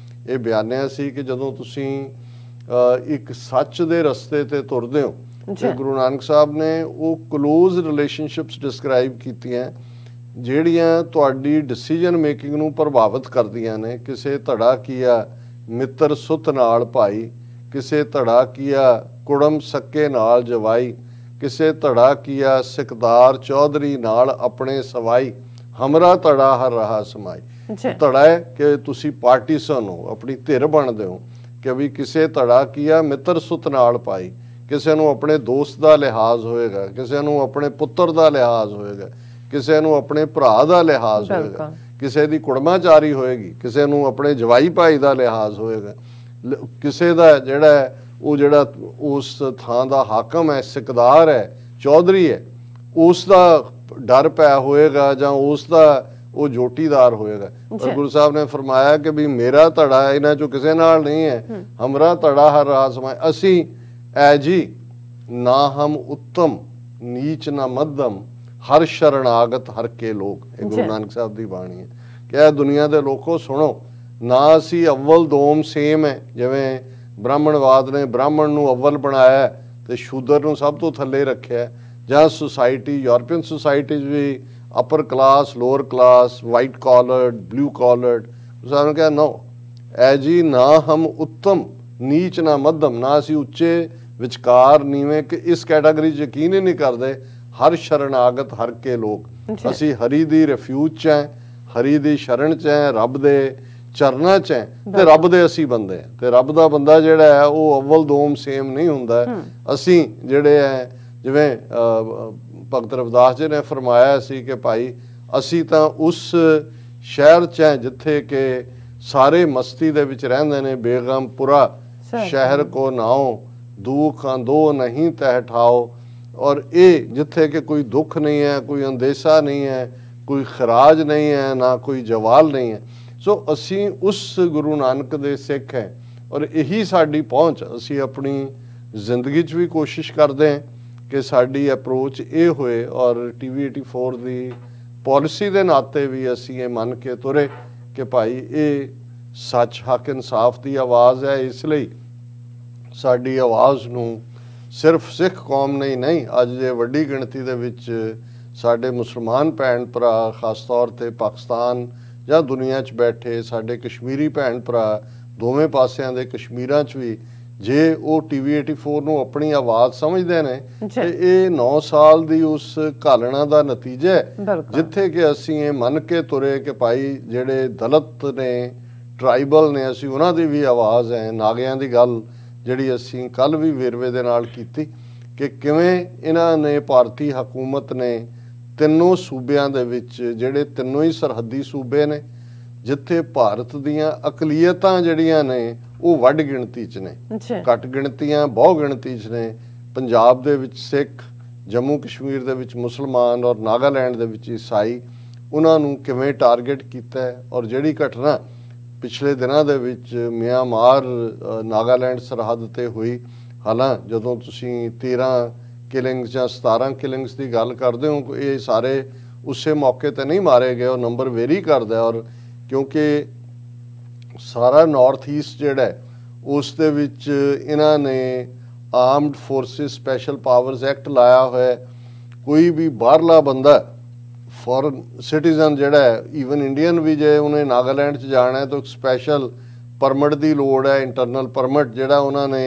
ਇਹ ਬਿਆਨਿਆ ਸੀ ਕਿ ਜਦੋਂ ਤੁਸੀਂ ਇੱਕ ਸੱਚ ਦੇ ਰਸਤੇ ਤੇ ਤੁਰਦੇ ਹੋ ਤੇ ਗੁਰੂ ਨਾਨਕ ਸਾਹਿਬ ਨੇ ਉਹ ਕਲੋਜ਼ ਰਿਲੇਸ਼ਨਸ਼ਿਪਸ ਡਿਸਕ੍ਰਾਈਬ ਕੀਤੀਆਂ ਜਿਹੜੀਆਂ ਤੁਹਾਡੀ ਡਿਸੀਜਨ ਮੇਕਿੰਗ ਨੂੰ ਪ੍ਰਭਾਵਿਤ ਕਰਦੀਆਂ ਨੇ। ਕਿਸੇ ਧੜਾ ਕੀਆ ਮਿੱਤਰ ਸੁਤ ਨਾਲ ਭਾਈ, ਕਿਸੇ ਧੜਾ ਕੀਆ ਕੁੜਮ ਸੱਕੇ ਨਾਲ ਜਵਾਈ, ਕਿਸੇ ਧੜਾ ਕੀਆ ਸਿਕਦਾਰ ਚੌਧਰੀ ਨਾਲ ਆਪਣੇ ਸਵਾਈ, ਹਮਰਾ ਧੜਾ ਹਰ ਰਹਾ ਸਮਾਈ। ਧੜਾ ਹੈ ਕਿ ਤੁਸੀਂ ਪਾਰਟੀਸਨ ਹੋ, ਆਪਣੀ ਧਿਰ ਬਣਦੇ ਹੋ ਕਿ ਵੀ ਕਿਸੇ ਧੜਾ ਕੀਆ ਮਿੱਤਰ ਸੁਤ ਨਾਲ ਭਾਈ, ਕਿਸੇ ਨੂੰ ਆਪਣੇ ਦੋਸਤ ਦਾ ਲਿਹਾਜ਼ ਹੋਏਗਾ, ਕਿਸੇ ਨੂੰ ਆਪਣੇ ਪੁੱਤਰ ਦਾ ਲਿਹਾਜ਼ ਹੋਏਗਾ, ਕਿਸੇ ਨੂੰ ਆਪਣੇ ਭਰਾ ਦਾ ਲਿਹਾਜ਼ ਹੋਏਗਾ, ਕਿਸੇ ਦੀ ਕੁੜਮਾਚਾਰੀ ਹੋਏਗੀ, ਕਿਸੇ ਨੂੰ ਆਪਣੇ ਜਵਾਈ ਭਾਈ ਦਾ ਲਿਹਾਜ਼ ਹੋਏਗਾ, ਕਿਸੇ ਦਾ ਜਿਹੜਾ ਉਹ ਜਿਹੜਾ ਉਸ ਥਾਂ ਦਾ ਹਾਕਮ ਹੈ, ਸਿਕਦਾਰ ਹੈ, ਚੌਧਰੀ ਹੈ, ਉਸ ਦਾ ਡਰ ਪਿਆ ਹੋਏਗਾ ਜਾਂ ਉਸ ਦਾ ਉਹ ਜੋਟੀਦਾਰ ਹੋਏਗਾ। ਪਰ ਗੁਰੂ ਸਾਹਿਬ ਨੇ ਫਰਮਾਇਆ ਕਿ ਵੀ ਮੇਰਾ ਧੜਾ ਇਹਨਾਂ ਚੋਂ ਕਿਸੇ ਨਾਲ ਨਹੀਂ ਹੈ, ਹਮਰਾ ਧੜਾ ਹਰ ਰਾਹ ਸਮਾਏ। ਅਸੀਂ ਐ ਜੀ ਨਾ ਹਮ ਉੱਤਮ ਨੀਚ ਨਾ ਮੱਧਮ, ਹਰ ਸ਼ਰਨਾਗਤ ਹਰ ਕੇ ਲੋਕ। ਇਹ ਗੁਰੂ ਨਾਨਕ ਸਾਹਿਬ ਦੀ ਬਾਣੀ ਹੈ ਕਿ ਇਹ ਦੁਨੀਆ ਦੇ ਲੋਕੋ ਸੁਣੋ, ਨਾ ਅਸੀਂ ਅਵਲ ਦੋਮ ਸੇਮ ਹੈ। ਜਿਵੇਂ ਬ੍ਰਾਹਮਣਵਾਦ ਨੇ ਬ੍ਰਾਹਮਣ ਨੂੰ ਅਵਲ ਬਣਾਇਆ ਤੇ ਸ਼ੂਦਰ ਨੂੰ ਸਭ ਤੋਂ ਥੱਲੇ ਰੱਖਿਆ, ਜਾਂ ਸੁਸਾਇਟੀ ਯੂਰਪੀਅਨ ਸੁਸਾਇਟੀਜ਼ ਵੀ upper class lower class white collared blue collared ਸਾਨੂੰ ਕਿਹਾ ਨੋ ਐ ਜੀ ਨਾ ਹਮ ਉੱਤਮ ਨੀਚ ਨਾ ਮੱਧਮ ਨਾ ਅਸੀਂ ਉੱਚੇ ਵਿਚਕਾਰ ਨੀਵੇਂ ਕਿ ਇਸ ਕੈਟਾਗਰੀ 'ਚ ਯਕੀਨ ਹੀ ਨਹੀਂ ਕਰਦੇ ਹਰ ਸ਼ਰਨਾਗਤ ਹਰ ਕੇ ਲੋਕ ਅਸੀਂ ਹਰੀ ਦੀ ਰਿਫਿਊਜ 'ਚ ਹੈ ਹਰੀ ਦੀ ਸ਼ਰਨ 'ਚ ਹੈ ਰੱਬ ਦੇ ਚਰਨਾਂ 'ਚ ਹੈ ਤੇ ਰੱਬ ਦੇ ਅਸੀਂ ਬੰਦੇ ਹਾਂ ਤੇ ਰੱਬ ਦਾ ਬੰਦਾ ਜਿਹੜਾ ਹੈ ਉਹ ਅਵਲ ਦੋਮ ਸੇਮ ਨਹੀਂ ਹੁੰਦਾ ਅਸੀਂ ਜਿਹੜੇ ਹੈ ਜਿਵੇਂ ਭਗਤ ਰਵਿਦਾਸ ਜੀ ਨੇ ਫਰਮਾਇਆ ਸੀ ਕਿ ਭਾਈ ਅਸੀਂ ਤਾਂ ਉਸ ਸ਼ਹਿਰ 'ਚ ਹੈ ਜਿੱਥੇ ਕਿ ਸਾਰੇ ਮਸਤੀ ਦੇ ਵਿੱਚ ਰਹਿੰਦੇ ਨੇ ਬੇਗਮਪੁਰਾ ਸ਼ਹਿਰ ਕੋ ਨਾਓ ਦੁੱਖ ਅੰਦੋ ਨਹੀਂ ਤਹਿ ਠਾਓ ਔਰ ਇਹ ਜਿੱਥੇ ਕਿ ਕੋਈ ਦੁੱਖ ਨਹੀਂ ਹੈ ਕੋਈ ਅੰਦੇਸ਼ਾ ਨਹੀਂ ਹੈ ਕੋਈ ਖਰਾਜ ਨਹੀਂ ਹੈ ਨਾ ਕੋਈ ਜਵਾਲ ਨਹੀਂ ਹੈ ਸੋ ਅਸੀਂ ਉਸ ਗੁਰੂ ਨਾਨਕ ਦੇ ਸਿੱਖ ਹੈ ਔਰ ਇਹੀ ਸਾਡੀ ਪਹੁੰਚ ਅਸੀਂ ਆਪਣੀ ਜ਼ਿੰਦਗੀ 'ਚ ਵੀ ਕੋਸ਼ਿਸ਼ ਕਰਦੇ ਹਾਂ ਕਿ ਸਾਡੀ ਅਪਰੋਚ ਇਹ ਹੋਏ ਔਰ TV 84 ਦੀ ਪਾਲਿਸੀ ਦੇ ਨਾਤੇ ਵੀ ਅਸੀਂ ਇਹ ਮੰਨ ਕੇ ਤੁਰੇ ਕਿ ਭਾਈ ਇਹ ਸੱਚ ਹੱਕ ਇਨਸਾਫ ਦੀ ਆਵਾਜ਼ ਹੈ ਇਸ ਲਈ ਸਾਡੀ ਆਵਾਜ਼ ਨੂੰ ਸਿਰਫ ਸਿੱਖ ਕੌਮ ਨਹੀਂ ਅੱਜ ਦੇ ਵੱਡੀ ਗਿਣਤੀ ਦੇ ਵਿੱਚ ਸਾਡੇ ਮੁਸਲਮਾਨ ਭੈਣ ਭਰਾ ਖਾਸ ਤੌਰ ਤੇ ਪਾਕਿਸਤਾਨ ਜਾਂ ਦੁਨੀਆ 'ਚ ਬੈਠੇ ਸਾਡੇ ਕਸ਼ਮੀਰੀ ਭੈਣ ਭਰਾ ਦੋਵੇਂ ਪਾਸਿਆਂ ਦੇ ਕਸ਼ਮੀਰਾਂ 'ਚ ਵੀ ਜੇ ਉਹ TV 84 ਨੂੰ ਆਪਣੀ ਆਵਾਜ਼ ਸਮਝਦੇ ਨੇ ਤੇ ਇਹ 9 ਸਾਲ ਦੀ ਉਸ ਘਾਲਣਾ ਦਾ ਨਤੀਜਾ ਹੈ ਜਿੱਥੇ ਕਿ ਅਸੀਂ ਇਹ ਮੰਨ ਕੇ ਤੁਰੇ ਕਿ ਭਾਈ ਜਿਹੜੇ ਦਲਿਤ ਨੇ ਟਰਾਈਬਲ ਨੇ ਅਸੀਂ ਉਹਨਾਂ ਦੀ ਵੀ ਆਵਾਜ਼ ਹੈ ਨਾਗਿਆਂ ਦੀ ਗੱਲ ਜਿਹੜੀ ਅਸੀਂ ਕੱਲ ਵੀ ਵੇਰਵੇ ਦੇ ਨਾਲ ਕੀਤੀ ਕਿ ਕਿਵੇਂ ਇਹਨਾਂ ਨੇ ਭਾਰਤੀ ਹਕੂਮਤ ਨੇ ਤਿੰਨੋਂ ਸੂਬਿਆਂ ਦੇ ਵਿੱਚ ਜਿਹੜੇ ਤਿੰਨੋਂ ਹੀ ਸਰਹੱਦੀ ਸੂਬੇ ਨੇ ਜਿੱਥੇ ਭਾਰਤ ਦੀਆਂ ਅਕਲੀਅਤਾਂ ਜਿਹੜੀਆਂ ਨੇ ਉਹ ਵੱਡ ਗਿਣਤੀ 'ਚ ਨੇ ਘੱਟ ਗਿਣਤੀਆਂ ਬਹੁ ਗਿਣਤੀ 'ਚ ਨੇ ਪੰਜਾਬ ਦੇ ਵਿੱਚ ਸਿੱਖ ਜੰਮੂ ਕਸ਼ਮੀਰ ਦੇ ਵਿੱਚ ਮੁਸਲਮਾਨ ਔਰ ਨਾਗਾਲੈਂਡ ਦੇ ਵਿੱਚ ਈਸਾਈ ਉਹਨਾਂ ਨੂੰ ਕਿਵੇਂ ਟਾਰਗੇਟ ਕੀਤਾ ਹੈ ਔਰ ਜਿਹੜੀ ਘਟਨਾ ਪਿਛਲੇ ਦਿਨਾਂ ਦੇ ਵਿੱਚ ਮਿਆਂਮਾਰ ਨਾਗਾਲੈਂਡ ਸਰਹੱਦ ਤੇ ਹੋਈ ਹਾਲਾਂ ਜਦੋਂ ਤੁਸੀਂ 13 ਕਿਲਿੰਗਸ ਜਾਂ 17 ਕਿਲਿੰਗਸ ਦੀ ਗੱਲ ਕਰਦੇ ਹੋ ਇਹ ਸਾਰੇ ਉਸੇ ਮੌਕੇ ਤੇ ਨਹੀਂ ਮਾਰੇ ਗਏ ਉਹ ਨੰਬਰ ਵੇਰੀ ਕਰਦਾ ਔਰ ਕਿਉਂਕਿ ਸਾਰਾ ਨਾਰਥ ਈਸਟ ਜਿਹੜਾ ਉਸ ਦੇ ਵਿੱਚ ਇਹਨਾਂ ਨੇ armed forces special powers act ਲਾਇਆ ਹੋਇਆ ਕੋਈ ਵੀ ਬਾਹਰਲਾ ਬੰਦਾ ਫੋਰਨ ਸਿਟੀਜ਼ਨ ਜਿਹੜਾ ਹੈ ਈਵਨ ਇੰਡੀਅਨ ਵੀ ਜੇ ਉਹਨੇ ਨਾਗਾਲੈਂਡ 'ਚ ਜਾਣਾ ਹੈ ਤਾਂ ਇੱਕ ਸਪੈਸ਼ਲ ਪਰਮਿਟ ਦੀ ਲੋੜ ਹੈ ਇੰਟਰਨਲ ਪਰਮਿਟ ਜਿਹੜਾ ਉਹਨਾਂ ਨੇ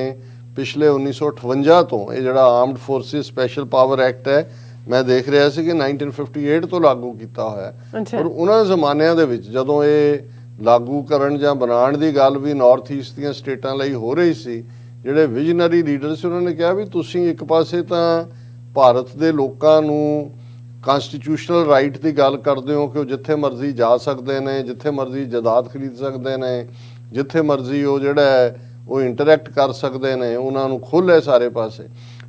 ਪਿਛਲੇ 1958 ਤੋਂ ਇਹ ਜਿਹੜਾ armed forces special power act ਹੈ ਮੈਂ ਦੇਖ ਰਿਹਾ ਸੀ ਕਿ 1958 ਤੋਂ ਲਾਗੂ ਕੀਤਾ ਹੋਇਆ ਔਰ ਉਹਨਾਂ ਜ਼ਮਾਨਿਆਂ ਦੇ ਵਿੱਚ ਜਦੋਂ ਇਹ ਲਾਗੂ ਕਰਨ ਜਾਂ ਬਣਾਉਣ ਦੀ ਗੱਲ ਵੀ ਨਾਰਥ ਈਸਟ ਦੀਆਂ ਸਟੇਟਾਂ ਲਈ ਹੋ ਰਹੀ ਸੀ ਜਿਹੜੇ ਵਿਜ਼ਨਰੀ ਲੀਡਰ ਸੀ ਉਹਨਾਂ ਨੇ ਕਿਹਾ ਵੀ ਤੁਸੀਂ ਇੱਕ ਪਾਸੇ ਤਾਂ ਭਾਰਤ ਦੇ ਲੋਕਾਂ ਨੂੰ ਕਨਸਟੀਟਿਊਸ਼ਨਲ ਰਾਈਟ ਦੀ ਗੱਲ ਕਰਦੇ ਹੋ ਕਿ ਉਹ ਜਿੱਥੇ ਮਰਜ਼ੀ ਜਾ ਸਕਦੇ ਨੇ ਜਿੱਥੇ ਮਰਜ਼ੀ ਜਾਇਦਾਦ ਖਰੀਦ ਸਕਦੇ ਨੇ ਜਿੱਥੇ ਮਰਜ਼ੀ ਉਹ ਜਿਹੜਾ ਹੈ ਉਹ ਇੰਟਰੈਕਟ ਕਰ ਸਕਦੇ ਨੇ ਉਹਨਾਂ ਨੂੰ ਖੁੱਲ੍ਹ ਹੈ ਸਾਰੇ ਪਾਸੇ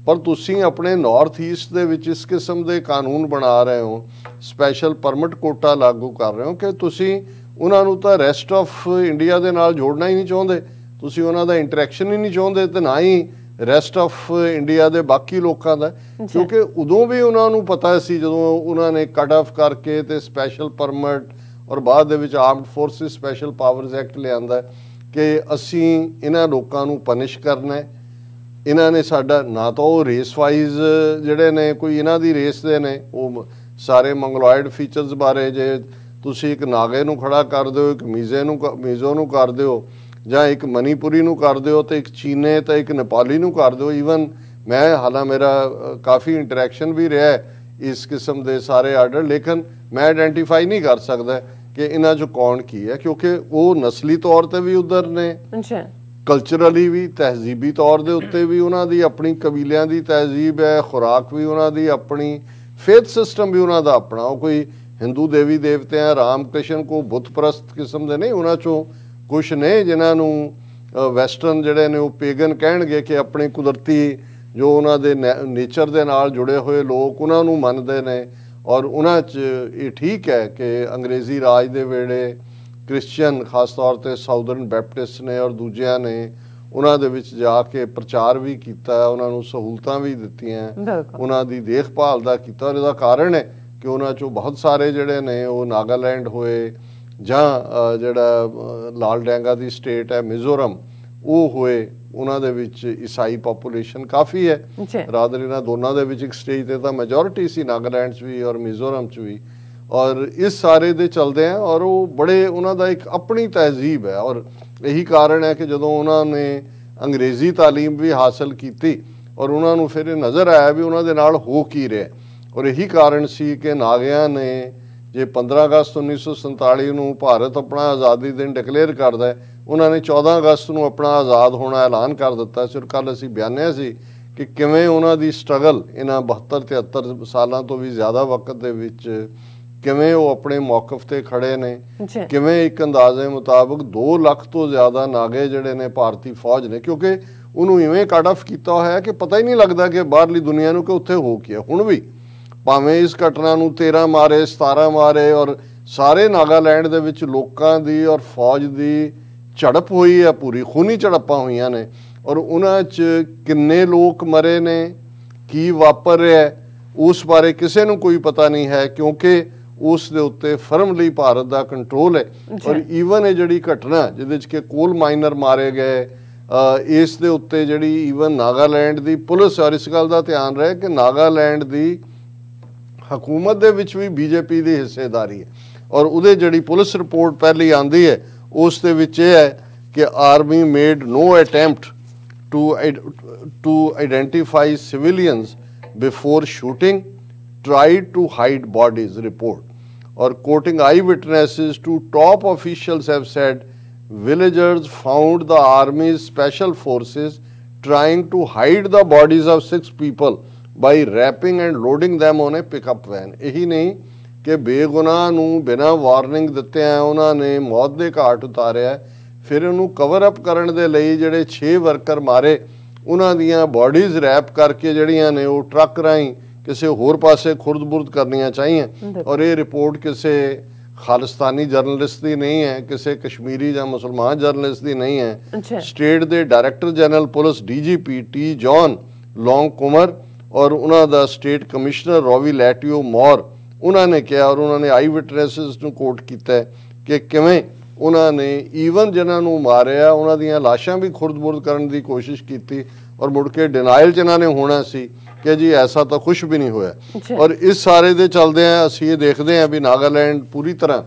ਪਰ ਤੁਸੀਂ ਆਪਣੇ ਨਾਰਥ ਈਸਟ ਦੇ ਵਿੱਚ ਇਸ ਕਿਸਮ ਦੇ ਕਾਨੂੰਨ ਬਣਾ ਰਹੇ ਹੋ ਸਪੈਸ਼ਲ ਪਰਮਿਟ ਕੋਟਾ ਲਾਗੂ ਕਰ ਰਹੇ ਹੋ ਕਿ ਤੁਸੀਂ ਉਹਨਾਂ ਨੂੰ ਤਾਂ ਰੈਸਟ ਆਫ ਇੰਡੀਆ ਦੇ ਨਾਲ ਜੋੜਨਾ ਹੀ ਨਹੀਂ ਚਾਹੁੰਦੇ ਤੁਸੀਂ ਉਹਨਾਂ ਦਾ ਇੰਟਰੈਕਸ਼ਨ ਹੀ ਨਹੀਂ ਚਾਹੁੰਦੇ ਤੇ ਨਾ ਹੀ ਰੈਸਟ ਆਫ ਇੰਡੀਆ ਦੇ ਬਾਕੀ ਲੋਕਾਂ ਦਾ ਕਿਉਂਕਿ ਉਦੋਂ ਵੀ ਉਹਨਾਂ ਨੂੰ ਪਤਾ ਸੀ ਜਦੋਂ ਉਹਨਾਂ ਨੇ ਕੱਟ ਆਫ ਕਰਕੇ ਤੇ ਸਪੈਸ਼ਲ ਪਰਮਿਟ ਔਰ ਬਾਅਦ ਦੇ ਵਿੱਚ armed forces special powers act ਲਿਆਂਦਾ ਕਿ ਅਸੀਂ ਇਹਨਾਂ ਲੋਕਾਂ ਨੂੰ ਪਨਿਸ਼ ਕਰਨਾ ਇਹਨਾਂ ਨੇ ਸਾਡਾ ਨਾ ਤਾਂ ਉਹ ਰੇਸ ਵਾਈਜ਼ ਜਿਹੜੇ ਨੇ ਕੋਈ ਇਹਨਾਂ ਦੀ ਰੇਸ ਦੇ ਨੇ ਉਹ ਸਾਰੇ ਮੰਗਲੋਇਡ ਫੀਚਰਸ ਬਾਰੇ ਜੇ ਤੁਸੀਂ ਇੱਕ ਨਾਗੇ ਨੂੰ ਖੜਾ ਕਰ ਦਿਓ ਇੱਕ ਮੀਜ਼ੋ ਨੂੰ ਕਰ ਦਿਓ ਜਾਂ ਇੱਕ ਮਨੀਪੁਰੀ ਨੂੰ ਕਰ ਦਿਓ ਤੇ ਇੱਕ ਚੀਨੇ ਤੇ ਇੱਕ ਨੇਪਾਲੀ ਨੂੰ ਕਰ ਦਿਓ ਈਵਨ ਮੈਂ ਹਾਲਾਂ ਮੇਰਾ ਕਾਫੀ ਇੰਟਰੈਕਸ਼ਨ ਵੀ ਰਿਹਾ ਇਸ ਕਿਸਮ ਦੇ ਸਾਰੇ ਆਰਡਰ ਲੇਕਿਨ ਮੈਂ ਆਇਡੈਂਟੀਫਾਈ ਨਹੀਂ ਕਰ ਸਕਦਾ ਕਿ ਇਹਨਾਂ 'ਚੋਂ ਕੌਣ ਕੀ ਹੈ ਕਿਉਂਕਿ ਉਹ ਨਸਲੀ ਤੌਰ ਤੇ ਵੀ ਉਧਰ ਨੇ ਕਲਚਰਲੀ ਵੀ ਤਹਿਜ਼ੀਬੀ ਤੌਰ ਦੇ ਉੱਤੇ ਵੀ ਉਹਨਾਂ ਦੀ ਆਪਣੀ ਕਬੀਲਿਆਂ ਦੀ ਤਹਿਜ਼ੀਬ ਹੈ ਖੁਰਾਕ ਵੀ ਉਹਨਾਂ ਦੀ ਆਪਣੀ ਫੇਥ ਸਿਸਟਮ ਵੀ ਉਹਨਾਂ ਦਾ ਆਪਣਾ ਉਹ ਕੋਈ ਹਿੰਦੂ ਦੇਵੀ ਦੇਵਤਿਆਂ ਰਾਮ ਕ੍ਰਿਸ਼ਨ ਕੋ ਬੁੱਤ ਪ੍ਰਸਤ ਕਿਸਮ ਦੇ ਨਹੀਂ ਉਹਨਾਂ 'ਚੋਂ ਕੁਛ ਨੇ ਜਿਨ੍ਹਾਂ ਨੂੰ ਵੈਸਟਰਨ ਜਿਹੜੇ ਨੇ ਉਹ ਪੇਗਨ ਕਹਿਣਗੇ ਕਿ ਆਪਣੀ ਕੁਦਰਤੀ ਜੋ ਉਹਨਾਂ ਦੇ ਨੇਚਰ ਦੇ ਨਾਲ ਜੁੜੇ ਹੋਏ ਲੋਕ ਉਹਨਾਂ ਨੂੰ ਮੰਨਦੇ ਨੇ ਔਰ ਉਹਨਾਂ 'ਚ ਇਹ ਠੀਕ ਹੈ ਕਿ ਅੰਗਰੇਜ਼ੀ ਰਾਜ ਦੇ ਵੇਲੇ ਕ੍ਰਿਸਚੀਅਨ ਖਾਸ ਤੌਰ ਤੇ ਸਾਊਦਰਨ ਬੈਪਟਿਸਟ ਨੇ ਔਰ ਦੂਜਿਆਂ ਨੇ ਉਹਨਾਂ ਦੇ ਵਿੱਚ ਜਾ ਕੇ ਪ੍ਰਚਾਰ ਵੀ ਕੀਤਾ ਉਹਨਾਂ ਨੂੰ ਸਹੂਲਤਾਂ ਵੀ ਦਿੱਤੀਆਂ ਉਹਨਾਂ ਦੀ ਦੇਖਭਾਲ ਦਾ ਕੀਤਾ ਔਰ ਇਹਦਾ ਕਾਰਨ ਹੈ ਕਿ ਉਹਨਾਂ 'ਚੋਂ ਬਹੁਤ ਸਾਰੇ ਜਿਹੜੇ ਨੇ ਉਹ ਨਾਗਾਲੈਂਡ ਹੋਏ ਜਾਂ ਜਿਹੜਾ ਲਾਲ ਡੈਂਗਾ ਦੀ ਸਟੇਟ ਹੈ ਮਿਜ਼ੋਰਮ ਉਹ ਹੋਏ। ਉਹਨਾਂ ਦੇ ਵਿੱਚ ਈਸਾਈ ਪੋਪੂਲੇਸ਼ਨ ਕਾਫੀ ਹੈ, ਰਾਦਰ ਇਹਨਾਂ ਦੋਨਾਂ ਦੇ ਵਿੱਚ ਇੱਕ ਸਟੇਜ ਤੇ ਤਾਂ ਮੈਜੋਰਿਟੀ ਸੀ, ਨਾਗਾਲੈਂਡ 'ਚ ਵੀ ਔਰ ਮਿਜ਼ੋਰਮ 'ਚ ਵੀ। ਔਰ ਇਸ ਸਾਰੇ ਦੇ ਚਲਦੇ ਆ ਔਰ ਉਹ ਬੜੇ ਉਹਨਾਂ ਦਾ ਇੱਕ ਆਪਣੀ ਤਹਿਜ਼ੀਬ ਹੈ। ਔਰ ਇਹੀ ਕਾਰਨ ਹੈ ਕਿ ਜਦੋਂ ਉਹਨਾਂ ਨੇ ਅੰਗਰੇਜ਼ੀ ਤਾਲੀਮ ਵੀ ਹਾਸਲ ਕੀਤੀ ਔਰ ਉਹਨਾਂ ਨੂੰ ਫਿਰ ਇਹ ਨਜ਼ਰ ਆਇਆ ਵੀ ਉਹਨਾਂ ਦੇ ਨਾਲ ਹੋ ਕੀ ਰਿਹਾ। ਔਰ ਇਹੀ ਕਾਰਨ ਸੀ ਕਿ ਨਾਗਿਆਂ ਨੇ ਜੇ 15 ਅਗਸਤ 1947 ਨੂੰ ਭਾਰਤ ਆਪਣਾ ਆਜ਼ਾਦੀ ਦਿਨ ਡਿਕਲੇਅਰ ਕਰਦਾ ਹੈ, ਉਹਨਾਂ ਨੇ 14 ਅਗਸਤ ਨੂੰ ਆਪਣਾ ਆਜ਼ਾਦ ਹੋਣਾ ਐਲਾਨ ਕਰ ਦਿੱਤਾ ਸੀ। ਔਰ ਕੱਲ੍ਹ ਅਸੀਂ ਬਿਆਨਿਆ ਸੀ ਕਿ ਕਿਵੇਂ ਉਹਨਾਂ ਦੀ ਸਟਰਗਲ ਇਹਨਾਂ 72-73 ਸਾਲਾਂ ਤੋਂ ਵੀ ਜ਼ਿਆਦਾ ਵਕਤ ਦੇ ਵਿੱਚ ਕਿਵੇਂ ਉਹ ਆਪਣੇ ਮੌਕਫ ਤੇ ਖੜੇ ਨੇ। ਕਿਵੇਂ ਇੱਕ ਅੰਦਾਜ਼ੇ ਮੁਤਾਬਕ 2 ਲੱਖ ਤੋਂ ਜ਼ਿਆਦਾ ਨਾਗੇ ਜਿਹੜੇ ਨੇ ਭਾਰਤੀ ਫੌਜ ਨੇ, ਕਿਉਂਕਿ ਉਹਨੂੰ ਇਵੇਂ ਕੱਟ ਆਫ ਕੀਤਾ ਹੋਇਆ ਕਿ ਪਤਾ ਹੀ ਨਹੀਂ ਲੱਗਦਾ ਕਿ ਬਾਹਰਲੀ ਦੁਨੀਆ ਨੂੰ ਕਿ ਉੱਥੇ ਹੋ ਕੀ ਹੈ। ਹੁਣ ਵੀ ਭਾਵੇਂ ਇਸ ਘਟਨਾ ਨੂੰ 13 ਮਾਰੇ 17 ਮਾਰੇ ਔਰ ਸਾਰੇ ਨਾਗਾਲੈਂਡ ਦੇ ਵਿੱਚ ਲੋਕਾਂ ਦੀ ਔਰ ਫੌਜ ਦੀ ਝੜਪ ਹੋਈ ਹੈ, ਪੂਰੀ ਖੂਨੀ ਝੜਪਾਂ ਹੋਈਆਂ ਨੇ ਔਰ ਉਹਨਾਂ 'ਚ ਕਿੰਨੇ ਲੋਕ ਮਰੇ ਨੇ, ਕੀ ਵਾਪਰ ਰਿਹਾ ਉਸ ਬਾਰੇ ਕਿਸੇ ਨੂੰ ਕੋਈ ਪਤਾ ਨਹੀਂ ਹੈ, ਕਿਉਂਕਿ ਉਸ ਦੇ ਉੱਤੇ ਫਰਮਲੀ ਭਾਰਤ ਦਾ ਕੰਟਰੋਲ ਹੈ। ਔਰ ਈਵਨ ਇਹ ਜਿਹੜੀ ਘਟਨਾ ਜਿਹਦੇ 'ਚ ਕਿ ਕੋਲ ਮਾਈਨਰ ਮਾਰੇ ਗਏ, ਇਸ ਦੇ ਉੱਤੇ ਜਿਹੜੀ ਈਵਨ ਨਾਗਾਲੈਂਡ ਦੀ ਪੁਲਿਸ, ਔਰ ਇਸ ਗੱਲ ਦਾ ਧਿਆਨ ਰਹੇ ਕਿ ਨਾਗਾਲੈਂਡ ਦੀ ਹਕੂਮਤ ਦੇ ਵਿੱਚ ਵੀ ਬੀਜੇਪੀ ਦੀ ਹਿੱਸੇਦਾਰੀ ਹੈ। ਔਰ ਉਹਦੇ ਜਿਹੜੀ ਪੁਲਿਸ ਰਿਪੋਰਟ ਪਹਿਲੀ ਆਂਦੀ ਹੈ ਉਸ ਦੇ ਵਿੱਚ ਇਹ ਹੈ ਕਿ army made no attempt to identify civilians before shooting, tried to hide bodies report. Or quoting eyewitnesses to top officials have said villagers found the army's special forces trying to hide the bodies of 6 people by wrapping and loading them on a pickup van. ਇਹੀ ਨਹੀਂ ਕਿ ਬੇਗੁਨਾਹ ਨੂੰ ਬਿਨਾਂ ਵਾਰਨਿੰਗ ਦਿੱਤਿਆਂ ਉਹਨਾਂ ਨੇ ਮੌਤ ਦੇ ਘਾਟ ਉਤਾਰਿਆ, ਫਿਰ ਉਹਨੂੰ ਕਵਰ ਅਪ ਕਰਨ ਦੇ ਲਈ ਜਿਹੜੇ 6 ਵਰਕਰ ਮਾਰੇ ਉਹਨਾਂ ਦੀਆਂ ਬਾਡੀਜ਼ ਰੈਪ ਕਰਕੇ ਜਿਹੜੀਆਂ ਨੇ ਉਹ ਟਰੱਕ ਰਾਹੀਂ ਕਿਸੇ ਹੋਰ ਪਾਸੇ ਖੁਰਦ-ਬੁਰਦ ਕਰਨੀਆਂ ਚਾਹੀਏ। ਔਰ ਇਹ ਰਿਪੋਰਟ ਕਿਸੇ ਖਾਲਿਸਤਾਨੀ ਜਰਨਲਿਸਟ ਦੀ ਨਹੀਂ ਹੈ, ਕਿਸੇ ਕਸ਼ਮੀਰੀ ਜਾਂ ਮੁਸਲਮਾਨ ਜਰਨਲਿਸਟ ਦੀ ਨਹੀਂ ਹੈ। ਸਟੇਟ ਦੇ director general police DGP T John Longkumer ਔਰ ਉਹਨਾਂ ਦਾ ਸਟੇਟ ਕਮਿਸ਼ਨਰ ਰੋਵੀ ਲੈਟਿਓ ਮੌਰ ਉਹਨਾਂ ਨੇ ਕਿਹਾ, ਔਰ ਉਹਨਾਂ ਨੇ ਆਈ ਵਿਟਨੈਸਿਸ ਨੂੰ ਕੋਟ ਕੀਤਾ ਕਿ ਕਿਵੇਂ ਉਹਨਾਂ ਨੇ ਈਵਨ ਜਿਨ੍ਹਾਂ ਨੂੰ ਮਾਰਿਆ ਉਹਨਾਂ ਦੀਆਂ ਲਾਸ਼ਾਂ ਵੀ ਖੁਰਦ-ਬੁਰਦ ਕਰਨ ਦੀ ਕੋਸ਼ਿਸ਼ ਕੀਤੀ ਔਰ ਮੁੜ ਕੇ ਡਿਨਾਈਲ 'ਚ ਇਹਨਾਂ ਨੇ ਹੋਣਾ ਸੀ ਕਿ ਜੀ ਐਸਾ ਤਾਂ ਕੁਛ ਵੀ ਨਹੀਂ ਹੋਇਆ। ਔਰ ਇਸ ਸਾਰੇ ਦੇ ਚਲਦੇ ਆ ਅਸੀਂ ਇਹ ਦੇਖਦੇ ਹਾਂ ਵੀ ਨਾਗਾਲੈਂਡ ਪੂਰੀ ਤਰ੍ਹਾਂ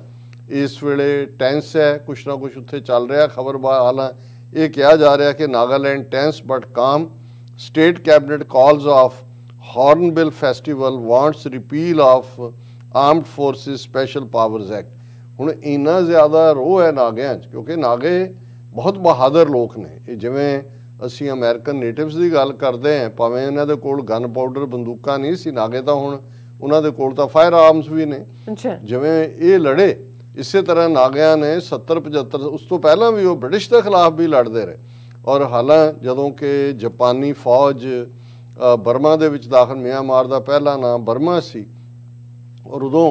ਇਸ ਵੇਲੇ ਟੈਂਸ ਹੈ, ਕੁਛ ਨਾ ਕੁਛ ਉੱਥੇ ਚੱਲ ਰਿਹਾ। ਖਬਰ ਹਾਲਾਂ ਇਹ ਕਿਹਾ ਜਾ ਰਿਹਾ ਕਿ ਨਾਗਾਲੈਂਡ ਟੈਂਸ ਬਟ ਕਾਮ, state cabinet calls of Hornbill festival, wants repeal of armed forces special powers act. ਹੁਣ ਇੰਨਾ ਜ਼ਿਆਦਾ ਰੋਹ ਹੈ ਨਾਗਿਆਂ 'ਚ ਕਿਉਂਕਿ ਨਾਗੇ ਬਹੁਤ ਬਹਾਦਰ ਲੋਕ ਨੇ। ਇਹ ਜਿਵੇਂ ਅਸੀਂ ਅਮਰੀਕਨ ਨੇਟਿਵਸ ਦੀ ਗੱਲ ਕਰਦੇ ਹਾਂ, ਭਾਵੇਂ ਇਹਨਾਂ ਦੇ ਕੋਲ ਗਨ ਪਾਊਡਰ ਬੰਦੂਕਾਂ ਨਹੀਂ ਸੀ, ਨਾਗੇ ਤਾਂ ਹੁਣ ਉਹਨਾਂ ਦੇ ਕੋਲ ਤਾਂ ਫਾਇਰ ਆਰਮਸ ਵੀ ਨੇ। ਜਿਵੇਂ ਇਹ ਲੜੇ ਇਸੇ ਤਰ੍ਹਾਂ ਨਾਗਿਆਂ ਨੇ 70-75 ਉਸ ਤੋਂ ਪਹਿਲਾਂ ਵੀ ਉਹ ਬ੍ਰਿਟਿਸ਼ ਦੇ ਖਿਲਾਫ ਵੀ ਲੜਦੇ ਰਹੇ। ਔਰ ਹਾਲਾਂ ਜਦੋਂ ਕਿ ਜਾਪਾਨੀ ਫੌਜ ਬਰਮਾ ਦੇ ਵਿੱਚ ਦਾਖਲ, ਮਿਆਂਮਾਰ ਦਾ ਪਹਿਲਾ ਨਾਮ ਬਰਮਾ ਸੀ, ਔਰ ਉਦੋਂ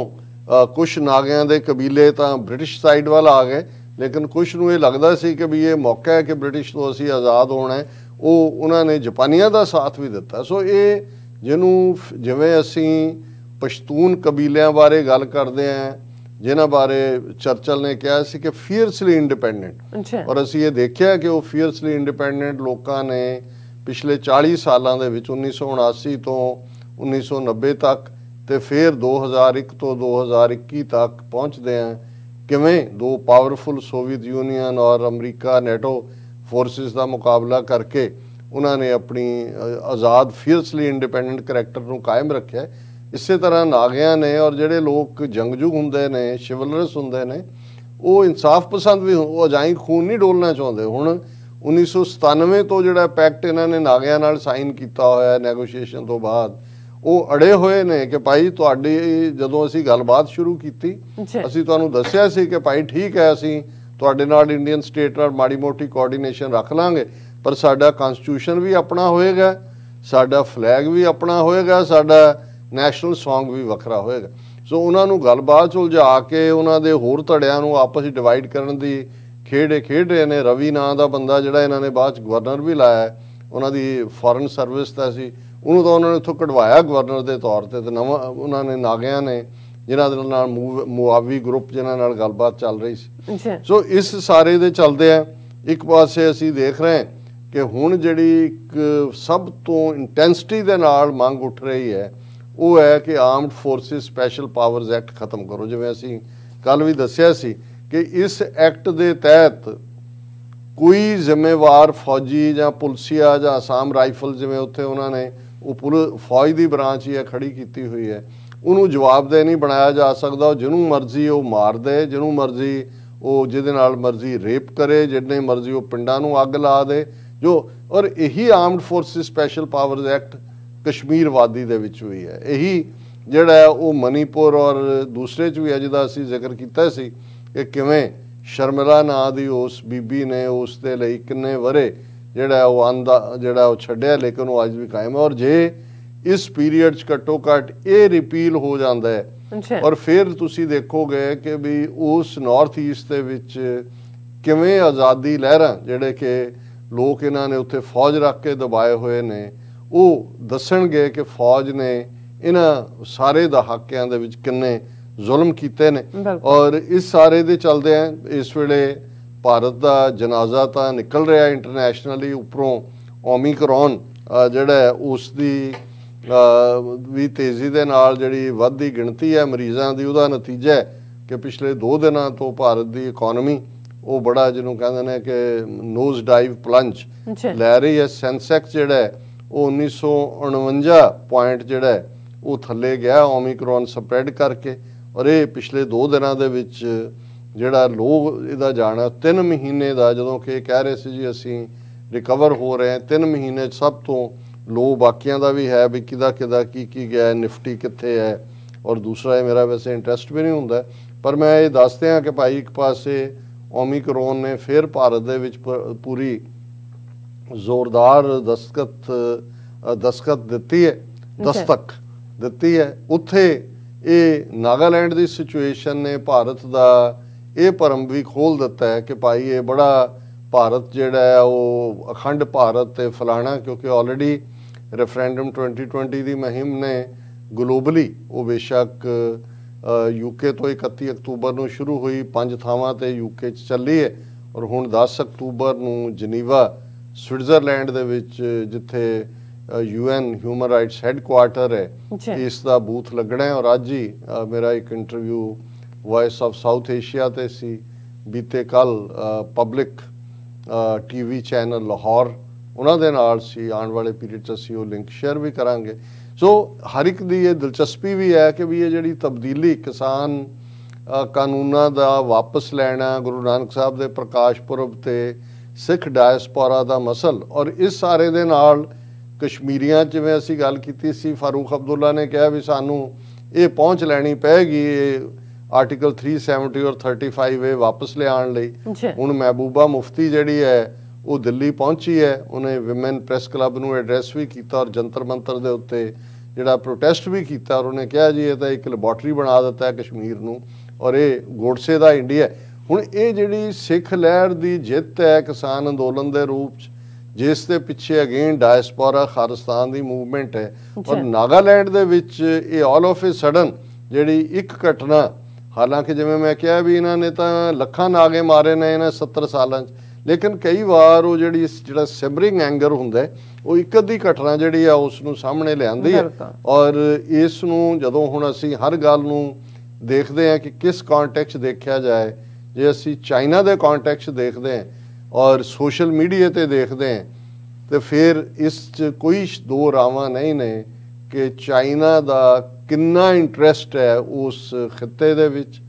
ਕੁਛ ਨਾਗਿਆਂ ਦੇ ਕਬੀਲੇ ਤਾਂ ਬ੍ਰਿਟਿਸ਼ ਸਾਈਡ ਵੱਲ ਆ ਗਏ, ਲੇਕਿਨ ਕੁਛ ਨੂੰ ਇਹ ਲੱਗਦਾ ਸੀ ਕਿ ਵੀ ਇਹ ਮੌਕਾ ਹੈ ਕਿ ਬ੍ਰਿਟਿਸ਼ ਤੋਂ ਅਸੀਂ ਆਜ਼ਾਦ ਹੋਣਾ ਹੈ, ਉਹ ਉਹਨਾਂ ਨੇ ਜਾਪਾਨੀਆਂ ਦਾ ਸਾਥ ਵੀ ਦਿੱਤਾ। ਸੋ ਇਹ ਜਿਹਨੂੰ ਜਿਵੇਂ ਅਸੀਂ ਪਸ਼ਤੂਨ ਕਬੀਲਿਆਂ ਬਾਰੇ ਗੱਲ ਕਰਦੇ ਹਾਂ, ਜਿਨ੍ਹਾਂ ਬਾਰੇ ਚਰਚਲ ਨੇ ਕਿਹਾ ਸੀ ਕਿ ਫੀਅਰਸਲੀ ਇੰਡੀਪੈਂਡੈਂਟ, ਔਰ ਅਸੀਂ ਇਹ ਦੇਖਿਆ ਕਿ ਉਹ ਫੀਅਰਸਲੀ ਇੰਡੀਪੈਂਡੈਂਟ ਲੋਕਾਂ ਨੇ ਪਿਛਲੇ 40 ਸਾਲਾਂ ਦੇ ਵਿੱਚ 1979 ਤੋਂ 1990 ਤੱਕ ਤੇ ਫਿਰ 2001 ਤੋਂ 2021 ਤੱਕ ਪਹੁੰਚਦੇ ਆ ਕਿਵੇਂ ਦੋ ਪਾਵਰਫੁਲ ਸੋਵੀਅਤ ਯੂਨੀਅਨ ਔਰ ਅਮਰੀਕਾ ਨੈਟੋ ਫੋਰਸਿਸ ਦਾ ਮੁਕਾਬਲਾ ਕਰਕੇ ਉਹਨਾਂ ਨੇ ਆਪਣੀ ਆਜ਼ਾਦ ਫੀਅਰਸਲੀ ਇੰਡੀਪੈਂਡੈਂਟ ਕਰੈਕਟਰ ਨੂੰ ਕਾਇਮ ਰੱਖਿਆ। ਇਸੇ ਤਰ੍ਹਾਂ ਨਾਗਿਆਂ ਨੇ ਔਰ ਜਿਹੜੇ ਲੋਕ ਜੰਗਜੂ ਹੁੰਦੇ ਨੇ, ਸ਼ਿਵਲਰਸ ਹੁੰਦੇ ਨੇ, ਉਹ ਇਨਸਾਫ ਪਸੰਦ ਵੀ, ਉਹ ਅਜਾਈਂ ਖੂਨ ਨਹੀਂ ਡੋਲਣਾ ਚਾਹੁੰਦੇ। ਹੁਣ 1997 ਤੋਂ ਜਿਹੜਾ ਪੈਕਟ ਇਹਨਾਂ ਨੇ ਨਾਗਿਆਂ ਨਾਲ ਸਾਈਨ ਕੀਤਾ ਹੋਇਆ ਨੈਗੋਸ਼ੀਏਸ਼ਨ ਤੋਂ ਬਾਅਦ, ਉਹ ਅੜੇ ਹੋਏ ਨੇ ਕਿ ਭਾਈ ਤੁਹਾਡੀ ਜਦੋਂ ਅਸੀਂ ਗੱਲਬਾਤ ਸ਼ੁਰੂ ਕੀਤੀ ਅਸੀਂ ਤੁਹਾਨੂੰ ਦੱਸਿਆ ਸੀ ਕਿ ਭਾਈ ਠੀਕ ਹੈ ਅਸੀਂ ਤੁਹਾਡੇ ਨਾਲ ਇੰਡੀਅਨ ਸਟੇਟ ਨਾਲ ਮਾੜੀ ਮੋਟੀ ਕੋਆਰਡੀਨੇਸ਼ਨ ਰੱਖ ਲਾਂਗੇ, ਪਰ ਸਾਡਾ ਕਨਸਟੀਟਿਊਸ਼ਨ ਵੀ ਆਪਣਾ ਹੋਏਗਾ, ਸਾਡਾ ਫਲੈਗ ਵੀ ਆਪਣਾ ਹੋਏਗਾ, ਸਾਡਾ ਨੈਸ਼ਨਲ ਸੌਂਗ ਵੀ ਵੱਖਰਾ ਹੋਏਗਾ। ਸੋ ਉਹਨਾਂ ਨੂੰ ਗੱਲਬਾਤ 'ਚ ਉਲਝਾ ਕੇ ਉਹਨਾਂ ਦੇ ਹੋਰ ਧੜਿਆਂ ਨੂੰ ਆਪਸ ਵਿੱਚ ਡਿਵਾਈਡ ਕਰਨ ਦੀ ਖੇਡ ਰਹੇ ਨੇ। ਰਵੀ ਨਾਂ ਦਾ ਬੰਦਾ ਜਿਹੜਾ ਇਹਨਾਂ ਨੇ ਬਾਅਦ 'ਚ ਗਵਰਨਰ ਵੀ ਲਾਇਆ, ਉਹਨਾਂ ਦੀ ਫੋਰਨ ਸਰਵਿਸ ਦਾ ਸੀ, ਉਹਨੂੰ ਤਾਂ ਉਹਨਾਂ ਨੇ ਇੱਥੋਂ ਕਢਵਾਇਆ ਗਵਰਨਰ ਦੇ ਤੌਰ 'ਤੇ, ਤੇ ਨਵਾਂ ਉਹਨਾਂ ਨੇ ਨਾਗਿਆਂ ਨੇ ਜਿਨ੍ਹਾਂ ਦੇ ਨਾਲ ਮੁਆਵੀ ਗਰੁੱਪ ਜਿਨ੍ਹਾਂ ਨਾਲ ਗੱਲਬਾਤ ਚੱਲ ਰਹੀ ਸੀ। ਸੋ ਇਸ ਸਾਰੇ ਦੇ ਚੱਲਦੇ ਆ ਇੱਕ ਪਾਸੇ ਅਸੀਂ ਦੇਖ ਰਹੇ ਹਾਂ ਕਿ ਹੁਣ ਜਿਹੜੀ ਇੱਕ ਸਭ ਤੋਂ ਇੰਟੈਂਸਿਟੀ ਦੇ ਨਾਲ ਮੰਗ ਉੱਠ ਰਹੀ ਹੈ ਉਹ ਹੈ ਕਿ armed forces special powers act ਖਤਮ ਕਰੋ। ਜਿਵੇਂ ਅਸੀਂ ਕੱਲ ਵੀ ਦੱਸਿਆ ਸੀ ਕਿ ਇਸ ਐਕਟ ਦੇ ਤਹਿਤ ਕੋਈ ਜ਼ਿੰਮੇਵਾਰ ਫੌਜੀ ਜਾਂ ਪੁਲਸੀਆ ਜਾਂ ਅਸਾਮ ਰਾਈਫਲ, ਜਿਵੇਂ ਉੱਥੇ ਉਹਨਾਂ ਨੇ ਉਹ ਫੌਜ ਦੀ ਬ੍ਰਾਂਚ ਹੀ ਹੈ ਖੜੀ ਕੀਤੀ ਹੋਈ ਹੈ, ਉਹਨੂੰ ਜਵਾਬਦੇਹ ਨਹੀਂ ਬਣਾਇਆ ਜਾ ਸਕਦਾ। ਜਿਹਨੂੰ ਮਰਜ਼ੀ ਉਹ ਮਾਰ ਦੇ, ਜਿਹਨੂੰ ਮਰਜ਼ੀ ਉਹ ਜਿਹਦੇ ਨਾਲ ਮਰਜ਼ੀ ਰੇਪ ਕਰੇ, ਜਿੰਨੇ ਮਰਜ਼ੀ ਉਹ ਪਿੰਡਾਂ ਨੂੰ ਅੱਗ ਲਾ ਦੇ ਜੋ। ਔਰ ਇਹੀ armed forces special powers act Kashmir ਵਾਦੀ ਦੇ ਵਿੱਚ ਵੀ ਹੈ। ਇਹੀ ਜਿਹੜਾ ਹੈ ਉਹ ਮਨੀਪੁਰ ਔਰ ਦੂਸਰੇ 'ਚ ਵੀ ਹੈ, ਜਿਹਦਾ ਅਸੀਂ ਜ਼ਿਕਰ ਕੀਤਾ ਸੀ ਕਿ ਕਿਵੇਂ ਸ਼ਰਮਿਲਾ ਨਾਂ ਦੀ ਉਸ ਬੀਬੀ ਨੇ ਉਸ ਦੇ ਲਈ ਕਿੰਨੇ ਵਰੇ ਜਿਹੜਾ ਉਹ ਛੱਡਿਆ, ਲੇਕਿਨ ਉਹ ਅੱਜ ਵੀ ਕਾਇਮ ਹੈ। ਔਰ ਜੇ ਇਸ ਪੀਰੀਅਡ 'ਚ ਘੱਟੋ ਘੱਟ ਇਹ ਰਿਪੀਲ ਹੋ ਜਾਂਦਾ ਹੈ ਔਰ ਫਿਰ ਤੁਸੀਂ ਦੇਖੋਗੇ ਕਿ ਵੀ ਉਸ ਨਾਰਥ ਈਸਟ ਦੇ ਵਿੱਚ ਕਿਵੇਂ ਆਜ਼ਾਦੀ ਲਹਿਰਾਂ ਜਿਹੜੇ ਕਿ ਲੋਕ ਇਹਨਾਂ ਨੇ ਉੱਥੇ ਫੌਜ ਰੱਖ ਕੇ ਦਬਾਏ ਹੋਏ ਨੇ, ਉਹ ਦੱਸਣਗੇ ਕਿ ਫੌਜ ਨੇ ਇਹਨਾਂ ਸਾਰੇ ਦਹਾਕਿਆਂ ਦੇ ਵਿੱਚ ਕਿੰਨੇ ਜ਼ੁਲਮ ਕੀਤੇ ਨੇ। ਔਰ ਇਸ ਸਾਰੇ ਦੇ ਚਲਦੇ ਆ ਇਸ ਵੇਲੇ ਭਾਰਤ ਦਾ ਜਨਾਜ਼ਾ ਤਾਂ ਨਿਕਲ ਰਿਹਾ ਇੰਟਰਨੈਸ਼ਨਲੀ, ਉੱਪਰੋਂ ਓਮਿਕਰੋਨ ਜਿਹੜਾ ਹੈ ਉਸ ਦੀ ਵੀ ਤੇਜ਼ੀ ਦੇ ਨਾਲ ਜਿਹੜੀ ਵੱਧਦੀ ਗਿਣਤੀ ਹੈ ਮਰੀਜ਼ਾਂ ਦੀ, ਉਹਦਾ ਨਤੀਜਾ ਹੈ ਕਿ ਪਿਛਲੇ 2 ਦਿਨਾਂ ਤੋਂ ਭਾਰਤ ਦੀ ਇਕੋਨਮੀ ਉਹ ਬੜਾ ਜਿਹਨੂੰ ਕਹਿੰਦੇ ਨੇ ਕਿ ਨੋਜ਼ ਡਾਈਵ ਪਲੰਜ ਲੈ ਰਹੀ ਹੈ। ਸੈਂਸੈਕਸ ਜਿਹੜਾ ਹੈ ਉਹ 1949 ਪੁਆਇੰਟ ਜਿਹੜਾ ਹੈ ਉਹ ਥੱਲੇ ਗਿਆ ਓਮਿਕਰੋਨ ਸਪਰੈਡ ਕਰਕੇ। ਔਰ ਇਹ ਪਿਛਲੇ 2 ਦਿਨਾਂ ਦੇ ਵਿੱਚ ਜਿਹੜਾ ਲੋਕ ਇਹਦਾ ਜਾਣਾ 3 ਮਹੀਨੇ ਦਾ, ਜਦੋਂ ਕਿ ਕਹਿ ਰਹੇ ਸੀ ਜੀ ਅਸੀਂ ਰਿਕਵਰ ਹੋ ਰਹੇ ਹਾਂ, 3 ਮਹੀਨੇ 'ਚ ਸਭ ਤੋਂ ਲੋ ਬਾਕੀਆਂ ਦਾ ਵੀ ਹੈ ਵੀ ਕਿਹਦਾ ਕੀ ਗਿਆ, ਨਿਫਟੀ ਕਿੱਥੇ ਹੈ। ਔਰ ਦੂਸਰਾ ਇਹ ਮੇਰਾ ਵੈਸੇ ਇੰਟਰਸਟ ਵੀ ਨਹੀਂ ਹੁੰਦਾ, ਪਰ ਮੈਂ ਇਹ ਦੱਸਦੇ ਹਾਂ ਕਿ ਭਾਈ ਇੱਕ ਪਾਸੇ ਓਮਿਕਰੋਨ ਨੇ ਫਿਰ ਭਾਰਤ ਦੇ ਵਿੱਚ ਪੂਰੀ ਜ਼ੋਰਦਾਰ ਦਸਤਕ ਦਿੱਤੀ ਹੈ। ਉੱਥੇ ਇਹ ਨਾਗਾਲੈਂਡ ਦੀ ਸਿਚੁਏਸ਼ਨ ਨੇ ਭਾਰਤ ਦਾ ਇਹ ਭਰਮ ਵੀ ਖੋਲ੍ਹ ਦਿੱਤਾ ਹੈ ਕਿ ਭਾਈ ਇਹ ਬੜਾ ਭਾਰਤ ਜਿਹੜਾ ਹੈ ਉਹ ਅਖੰਡ ਭਾਰਤ ਤੇ ਫਲਾਣਾ, ਕਿਉਂਕਿ ਆਲਰੇਡੀ ਰੈਫਰੈਂਡਮ 2020 ਦੀ ਮੁਹਿੰਮ ਨੇ ਗਲੋਬਲੀ ਉਹ ਬੇਸ਼ੱਕ ਯੂਕੇ ਤੋਂ 31 ਅਕਤੂਬਰ ਨੂੰ ਸ਼ੁਰੂ ਹੋਈ, 5 ਥਾਵਾਂ ਤੇ ਯੂਕੇ 'ਚ ਚੱਲੀ ਹੈ ਔਰ ਹੁਣ 10 ਅਕਤੂਬਰ ਨੂੰ ਜਨੀਵਾ ਸਵਿਟਜ਼ਰਲੈਂਡ ਦੇ ਵਿੱਚ ਜਿੱਥੇ UN ਹਿਊਮਨ ਰਾਈਟਸ ਹੈੱਡਕੁਆਰਟਰ ਹੈ ਇਸ ਦਾ ਬੂਥ ਲੱਗਣਾ ਹੈ। ਔਰ ਅੱਜ ਹੀ ਮੇਰਾ ਇੱਕ interview voice of south Asia ਤੇ ਸੀ, ਬੀਤੇ ਕੱਲ ਪਬਲਿਕ TV ਚੈਨਲ ਲਾਹੌਰ ਉਹਨਾਂ ਦੇ ਨਾਲ ਸੀ। ਆਉਣ ਵਾਲੇ ਪੀਰੀਅਡ 'ਚ ਅਸੀਂ ਉਹ ਲਿੰਕ ਸ਼ੇਅਰ ਵੀ ਕਰਾਂਗੇ। ਸੋ ਹਰ ਇੱਕ ਦੀ ਇਹ ਦਿਲਚਸਪੀ ਵੀ ਹੈ ਕਿ ਵੀ ਇਹ ਜਿਹੜੀ ਤਬਦੀਲੀ ਕਿਸਾਨ ਕਾਨੂੰਨਾਂ ਦਾ ਵਾਪਸ ਲੈਣਾ, ਗੁਰੂ ਨਾਨਕ ਸਾਹਿਬ ਦੇ ਪ੍ਰਕਾਸ਼ ਪੁਰਬ ਤੇ ਸਿੱਖ ਡਾਇਸਪੋਰਾ ਦਾ ਮਸਲ, ਔਰ ਇਸ ਸਾਰੇ ਦੇ ਨਾਲ ਕਸ਼ਮੀਰੀਆਂ ਜਿਵੇਂ ਅਸੀਂ ਗੱਲ ਕੀਤੀ ਸੀ, ਫਾਰੂਕ ਅਬਦੁੱਲਾ ਨੇ ਕਿਹਾ ਵੀ ਸਾਨੂੰ ਇਹ ਪਹੁੰਚ ਲੈਣੀ ਪਏਗੀ ਇਹ ਆਰਟੀਕਲ 370 ਔਰ 35A ਵਾਪਸ ਲਿਆਉਣ ਲਈ। ਹੁਣ ਮਹਿਬੂਬਾ ਮੁਫਤੀ ਜਿਹੜੀ ਹੈ ਉਹ ਦਿੱਲੀ ਪਹੁੰਚੀ ਹੈ, ਉਹਨੇ ਵਿਮਨ ਪ੍ਰੈਸ ਕਲੱਬ ਨੂੰ ਐਡਰੈਸ ਵੀ ਕੀਤਾ ਔਰ ਜੰਤਰ ਮੰਤਰ ਦੇ ਉੱਤੇ ਜਿਹੜਾ ਪ੍ਰੋਟੈਸਟ ਵੀ ਕੀਤਾ ਔਰ ਉਹਨੇ ਕਿਹਾ ਜੀ ਇਹ ਤਾਂ ਇੱਕ ਲੈਬੋਰਟਰੀ ਬਣਾ ਦਿੱਤਾ ਹੈ ਕਸ਼ਮੀਰ ਨੂੰ ਔਰ ਇਹ ਗੋਡਸੇ ਦਾ ਇੰਡੀਆ। ਹੁਣ ਇਹ ਜਿਹੜੀ ਸਿੱਖ ਲਹਿਰ ਦੀ ਜਿੱਤ ਹੈ ਕਿਸਾਨ ਅੰਦੋਲਨ ਦੇ ਰੂਪ 'ਚ, ਜਿਸ ਦੇ ਪਿੱਛੇ ਅਗੇਨ ਡਾਇਸਪੋਰਾ ਖਾਲਿਸਤਾਨ ਦੀ ਮੂਵਮੈਂਟ ਹੈ। ਔਰ ਨਾਗਾਲੈਂਡ ਦੇ ਵਿੱਚ ਇਹ ਆਲ ਆਫ ਏ ਸਡਨ ਜਿਹੜੀ ਇੱਕ ਘਟਨਾ, ਹਾਲਾਂਕਿ ਜਿਵੇਂ ਮੈਂ ਕਿਹਾ ਵੀ ਇਹਨਾਂ ਨੇ ਤਾਂ ਲੱਖਾਂ ਨਾਗੇ ਮਾਰੇ ਨੇ ਇਹਨਾਂ 70 ਸਾਲਾਂ 'ਚ, ਲੇਕਿਨ ਕਈ ਵਾਰ ਉਹ ਜਿਹੜਾ ਸਿਮਰਿੰਗ ਐਂਗਰ ਹੁੰਦਾ ਉਹ ਇੱਕ ਅੱਧੀ ਘਟਨਾ ਜਿਹੜੀ ਆ ਉਸ ਨੂੰ ਸਾਹਮਣੇ ਲਿਆਂਦੀ ਹੈ। ਔਰ ਇਸ ਨੂੰ ਜਦੋਂ ਹੁਣ ਅਸੀਂ ਹਰ ਗੱਲ ਨੂੰ ਦੇਖਦੇ ਹਾਂ ਕਿ ਕਿਸ ਕੌਂਟੈਕਸਟ ਦੇਖਿਆ ਜਾਏ, ਜੇ ਅਸੀਂ ਚਾਈਨਾ ਦੇ ਕੌਂਟੈਕਸਟ ਦੇਖਦੇ ਹਾਂ ਔਰ ਸੋਸ਼ਲ ਮੀਡੀਆ ਤੇ ਦੇਖਦੇ ਹਾਂ ਤੇ ਫਿਰ ਇਸ 'ਚ ਕੋਈ ਦੋ ਰਾਵਾਂ ਨਹੀਂ ਨੇ ਕਿ ਚਾਈਨਾ ਦਾ ਕਿੰਨਾ ਇੰਟਰਸਟ ਹੈ ਉਸ ਖਿੱਤੇ ਦੇ ਵਿੱਚ,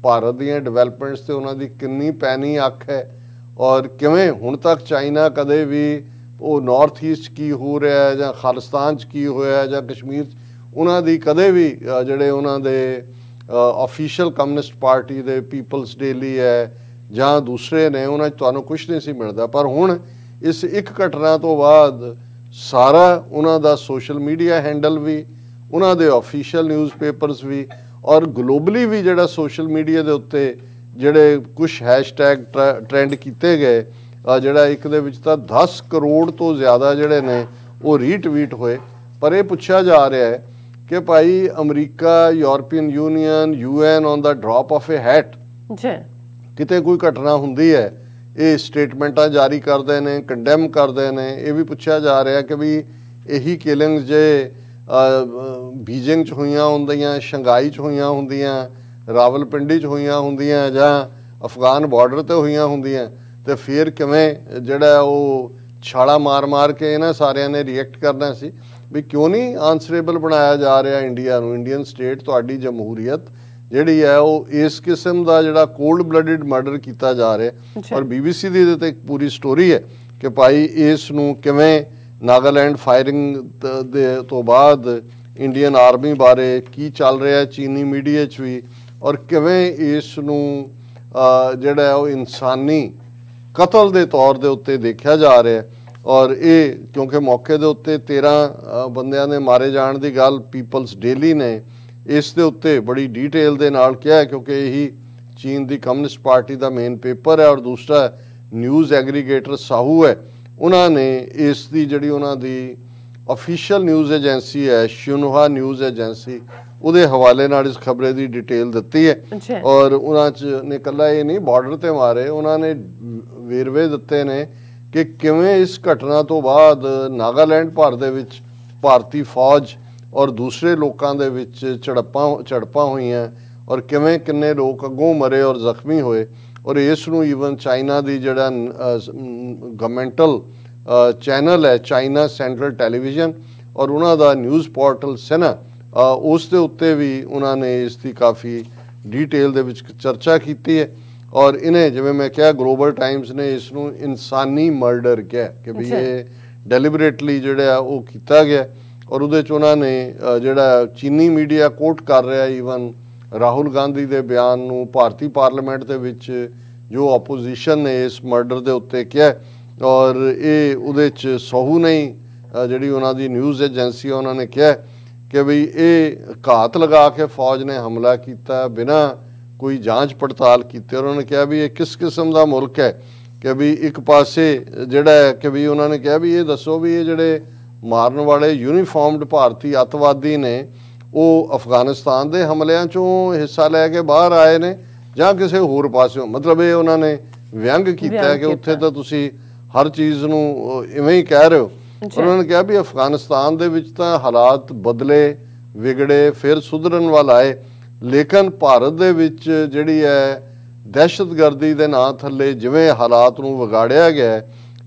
ਭਾਰਤ ਦੀਆਂ ਡਿਵੈਲਪਮੈਂਟਸ ਤੇ ਉਹਨਾਂ ਦੀ ਕਿੰਨੀ ਪੈਣੀ ਅੱਖ ਹੈ ਔਰ ਕਿਵੇਂ ਹੁਣ ਤੱਕ ਚਾਈਨਾ ਕਦੇ ਵੀ ਉਹ ਨਾਰਥ ਈਸਟ ਕੀ ਹੋ ਰਿਹਾ ਹੈ ਜਾਂ ਖਾਲਿਸਤਾਨ 'ਚ ਕੀ ਹੋਇਆ ਜਾਂ ਕਸ਼ਮੀਰ 'ਚ ਉਹਨਾਂ ਦੀ ਕਦੇ ਵੀ ਜਿਹੜੇ ਉਹਨਾਂ ਦੇ ਆਫੀਸ਼ੀਅਲ ਕਮਿਊਨਿਸਟ ਪਾਰਟੀ ਦੇ ਪੀਪਲਸ ਡੇਲੀ ਹੈ ਜਾਂ ਦੂਸਰੇ ਨੇ ਉਹਨਾਂ 'ਚ ਤੁਹਾਨੂੰ ਕੁਛ ਨਹੀਂ ਸੀ ਮਿਲਦਾ। ਪਰ ਹੁਣ ਇਸ ਇੱਕ ਘਟਨਾ ਤੋਂ ਬਾਅਦ ਸਾਰਾ ਉਹਨਾਂ ਦਾ ਸੋਸ਼ਲ ਮੀਡੀਆ ਹੈਂਡਲ ਵੀ, ਉਹਨਾਂ ਦੇ ਆਫੀਸ਼ੀਅਲ ਨਿਊਜ਼ਪੇਪਰਸ ਵੀ ਔਰ ਗਲੋਬਲੀ ਵੀ ਜਿਹੜਾ ਸੋਸ਼ਲ ਮੀਡੀਆ ਦੇ ਉੱਤੇ ਜਿਹੜੇ ਕੁਛ ਹੈਸ਼ਟੈਗ ਟ੍ਰੈਂਡ ਕੀਤੇ ਗਏ, ਜਿਹੜਾ ਇੱਕ ਦੇ ਵਿੱਚ ਤਾਂ 10 ਕਰੋੜ ਤੋਂ ਜ਼ਿਆਦਾ ਜਿਹੜੇ ਨੇ ਉਹ ਰੀਟਵੀਟ ਹੋਏ। ਪਰ ਇਹ ਪੁੱਛਿਆ ਜਾ ਰਿਹਾ ਹੈ ਕਿ ਭਾਈ America, European Union, UN on the drop of a hat ਕਿਤੇ ਕੋਈ ਘਟਨਾ ਹੁੰਦੀ ਹੈ ਇਹ ਸਟੇਟਮੈਂਟਾਂ ਜਾਰੀ ਕਰਦੇ ਨੇ, ਕੰਡੈਮ ਕਰਦੇ ਨੇ। ਇਹ ਵੀ ਪੁੱਛਿਆ ਜਾ ਰਿਹਾ ਕਿ ਵੀ ਇਹੀ ਕਿਲਿੰਗਸ ਜੇ ਬੀਜਿੰਗ 'ਚ ਹੋਈਆਂ ਹੁੰਦੀਆਂ, ਸ਼ੰਘਾਈ 'ਚ ਹੋਈਆਂ ਹੁੰਦੀਆਂ, ਰਾਵਲਪਿੰਡੀ 'ਚ ਹੋਈਆਂ ਹੁੰਦੀਆਂ ਜਾਂ ਅਫਗਾਨ ਬਾਰਡਰ 'ਤੇ ਹੋਈਆਂ ਹੁੰਦੀਆਂ ਤੇ ਫਿਰ ਕਿਵੇਂ ਜਿਹੜਾ ਉਹ ਛਾਲਾ ਮਾਰ ਕੇ ਇਹਨਾਂ ਸਾਰਿਆਂ ਨੇ ਰਿਐਕਟ ਕਰਨਾ ਸੀ। ਵੀ ਕਿਉਂ ਨਹੀਂ ਆਨਸਰੇਬਲ ਬਣਾਇਆ ਜਾ ਰਿਹਾ ਇੰਡੀਆ ਨੂੰ? ਇੰਡੀਅਨ ਸਟੇਟ, ਤੁਹਾਡੀ ਜਮਹੂਰੀਅਤ ਜਿਹੜੀ ਹੈ ਉਹ ਇਸ ਕਿਸਮ ਦਾ ਜਿਹੜਾ ਕੋਲਡ ਬਲੱਡਡ ਮਰਡਰ ਕੀਤਾ ਜਾ ਰਿਹਾ। ਔਰ BBC ਦੀ ਇਹਦੇ ਤੇ ਇੱਕ ਪੂਰੀ ਸਟੋਰੀ ਹੈ ਕਿ ਭਾਈ ਇਸ ਨੂੰ ਕਿਵੇਂ ਨਾਗਾਲੈਂਡ ਫਾਇਰਿੰਗ ਦੇ ਤੋਂ ਬਾਅਦ ਇੰਡੀਅਨ ਆਰਮੀ ਬਾਰੇ ਕੀ ਚੱਲ ਰਿਹਾ ਚੀਨੀ ਮੀਡੀਆ 'ਚ ਵੀ, ਔਰ ਕਿਵੇਂ ਇਸ ਨੂੰ ਜਿਹੜਾ ਉਹ ਇਨਸਾਨੀ ਕਤਲ ਦੇ ਤੌਰ ਦੇ ਉੱਤੇ ਦੇਖਿਆ ਜਾ ਰਿਹਾ। ਔਰ ਇਹ ਕਿਉਂਕਿ ਮੌਕੇ ਦੇ ਉੱਤੇ 13 ਬੰਦਿਆਂ ਦੇ ਮਾਰੇ ਜਾਣ ਦੀ ਗੱਲ ਪੀਪਲਸ ਡੇਲੀ ਨੇ ਇਸ ਦੇ ਉੱਤੇ ਬੜੀ ਡੀਟੇਲ ਦੇ ਨਾਲ ਕਿਹਾ, ਕਿਉਂਕਿ ਇਹੀ ਚੀਨ ਦੀ ਕਮਿਊਨਿਸਟ ਪਾਰਟੀ ਦਾ ਮੇਨ ਪੇਪਰ ਹੈ। ਔਰ ਦੂਸਰਾ ਨਿਊਜ਼ ਐਗਰੀਗੇਟਰ ਸਾਹੂ ਹੈ, ਉਹਨਾਂ ਨੇ ਇਸ ਦੀ ਜਿਹੜੀ ਉਹਨਾਂ ਦੀ ਅਫੀਸ਼ੀਅਲ ਨਿਊਜ਼ ਏਜੰਸੀ ਹੈ ਸ਼ਿਨਹੁਆ ਨਿਊਜ਼ ਏਜੰਸੀ, ਉਹਦੇ ਹਵਾਲੇ ਨਾਲ ਇਸ ਖਬਰੇ ਦੀ ਡਿਟੇਲ ਦਿੱਤੀ ਹੈ। ਔਰ ਉਹਨਾਂ 'ਚ ਨੇ ਇਕੱਲਾ ਇਹ ਨਹੀਂ ਬਾਰਡਰ ਤੇ ਮਾਰੇ, ਉਹਨਾਂ ਨੇ ਵੇਰਵੇ ਦਿੱਤੇ ਨੇ ਕਿ ਕਿਵੇਂ ਇਸ ਘਟਨਾ ਤੋਂ ਬਾਅਦ ਨਾਗਾਲੈਂਡ ਭਰ ਦੇ ਵਿੱਚ ਭਾਰਤੀ ਫੌਜ ਔਰ ਦੂਸਰੇ ਲੋਕਾਂ ਦੇ ਵਿੱਚ ਝੜਪਾਂ ਹੋਈਆਂ, ਔਰ ਕਿਵੇਂ ਕਿੰਨੇ ਲੋਕ ਅੱਗੋਂ ਮਰੇ ਔਰ ਜ਼ਖਮੀ ਹੋਏ। ਔਰ ਇਸ ਨੂੰ ਈਵਨ ਚਾਈਨਾ ਦੀ ਜਿਹੜਾ ਗਵਰਨਮੈਂਟਲ ਚੈਨਲ ਹੈ ਚਾਈਨਾ ਸੈਂਟਰਲ ਟੈਲੀਵਿਜ਼ਨ ਔਰ ਉਹਨਾਂ ਦਾ ਨਿਊਜ਼ ਪੋਰਟਲ ਸਿਨਾ, ਉਸ ਦੇ ਉੱਤੇ ਵੀ ਉਹਨਾਂ ਨੇ ਇਸ ਦੀ ਕਾਫੀ ਡੀਟੇਲ ਦੇ ਵਿੱਚ ਚਰਚਾ ਕੀਤੀ ਹੈ। ਔਰ ਇਹਨੇ ਜਿਵੇਂ ਮੈਂ ਕਿਹਾ ਗਲੋਬਲ ਟਾਈਮਸ ਨੇ ਇਸ ਨੂੰ ਇਨਸਾਨੀ ਮਰਡਰ ਕਿਹਾ ਕਿ ਵੀ ਇਹ ਡੈਲੀਬਰੇਟਲੀ ਜਿਹੜਾ ਉਹ ਕੀਤਾ ਗਿਆ। ਔਰ ਉਹਦੇ 'ਚ ਉਹਨਾਂ ਨੇ ਜਿਹੜਾ ਚੀਨੀ ਮੀਡੀਆ ਕੋਟ ਕਰ ਰਿਹਾ ਈਵਨ ਰਾਹੁਲ ਗਾਂਧੀ ਦੇ ਬਿਆਨ ਨੂੰ ਭਾਰਤੀ ਪਾਰਲੀਮੈਂਟ ਦੇ ਵਿੱਚ ਜੋ ਆਪੋਜੀਸ਼ਨ ਨੇ ਇਸ ਮਰਡਰ ਦੇ ਉੱਤੇ ਕਿਹਾ। ਔਰ ਇਹ ਉਹਦੇ 'ਚ ਸਹੂ ਨਹੀਂ ਜਿਹੜੀ ਉਹਨਾਂ ਦੀ ਨਿਊਜ਼ ਏਜੰਸੀ ਉਹਨਾਂ ਨੇ ਕਿਹਾ ਕਿ ਵੀ ਇਹ ਘਾਤ ਲਗਾ ਕੇ ਫੌਜ ਨੇ ਹਮਲਾ ਕੀਤਾ ਬਿਨਾਂ ਕੋਈ ਜਾਂਚ ਪੜਤਾਲ ਕੀਤੇ। ਉਹਨਾਂ ਨੇ ਕਿਹਾ ਵੀ ਇਹ ਕਿਸ ਕਿਸਮ ਦਾ ਮੁਲਕ ਹੈ ਕਿ ਵੀ ਇੱਕ ਪਾਸੇ ਜਿਹੜਾ ਹੈ ਕਿ ਵੀ ਉਹਨਾਂ ਨੇ ਕਿਹਾ ਵੀ ਇਹ ਦੱਸੋ ਵੀ ਇਹ ਜਿਹੜੇ ਮਾਰਨ ਵਾਲੇ ਯੂਨੀਫਾਰਮਡ ਭਾਰਤੀ ਅੱਤਵਾਦੀ ਨੇ ਉਹ ਅਫਗਾਨਿਸਤਾਨ ਦੇ ਹਮਲਿਆਂ 'ਚੋਂ ਹਿੱਸਾ ਲੈ ਕੇ ਬਾਹਰ ਆਏ ਨੇ ਜਾਂ ਕਿਸੇ ਹੋਰ ਪਾਸਿਓਂ। ਮਤਲਬ ਇਹ ਉਹਨਾਂ ਨੇ ਵਿਅੰਗ ਕੀਤਾ ਕਿ ਉੱਥੇ ਤਾਂ ਤੁਸੀਂ ਹਰ ਚੀਜ਼ ਨੂੰ ਇਵੇਂ ਹੀ ਕਹਿ ਰਹੇ ਹੋ। ਉਹਨਾਂ ਨੇ ਕਿਹਾ ਵੀ ਅਫਗਾਨਿਸਤਾਨ ਦੇ ਵਿੱਚ ਤਾਂ ਹਾਲਾਤ ਬਦਲੇ, ਵਿਗੜੇ, ਫਿਰ ਸੁਧਰਨ ਵੱਲ ਆਏ, ਲੇਕਿਨ ਭਾਰਤ ਦੇ ਵਿੱਚ ਜਿਹੜੀ ਹੈ ਦਹਿਸ਼ਤਗਰਦੀ ਦੇ ਨਾਂ ਥੱਲੇ ਜਿਵੇਂ ਹਾਲਾਤ ਨੂੰ ਵਿਗਾੜਿਆ ਗਿਆ,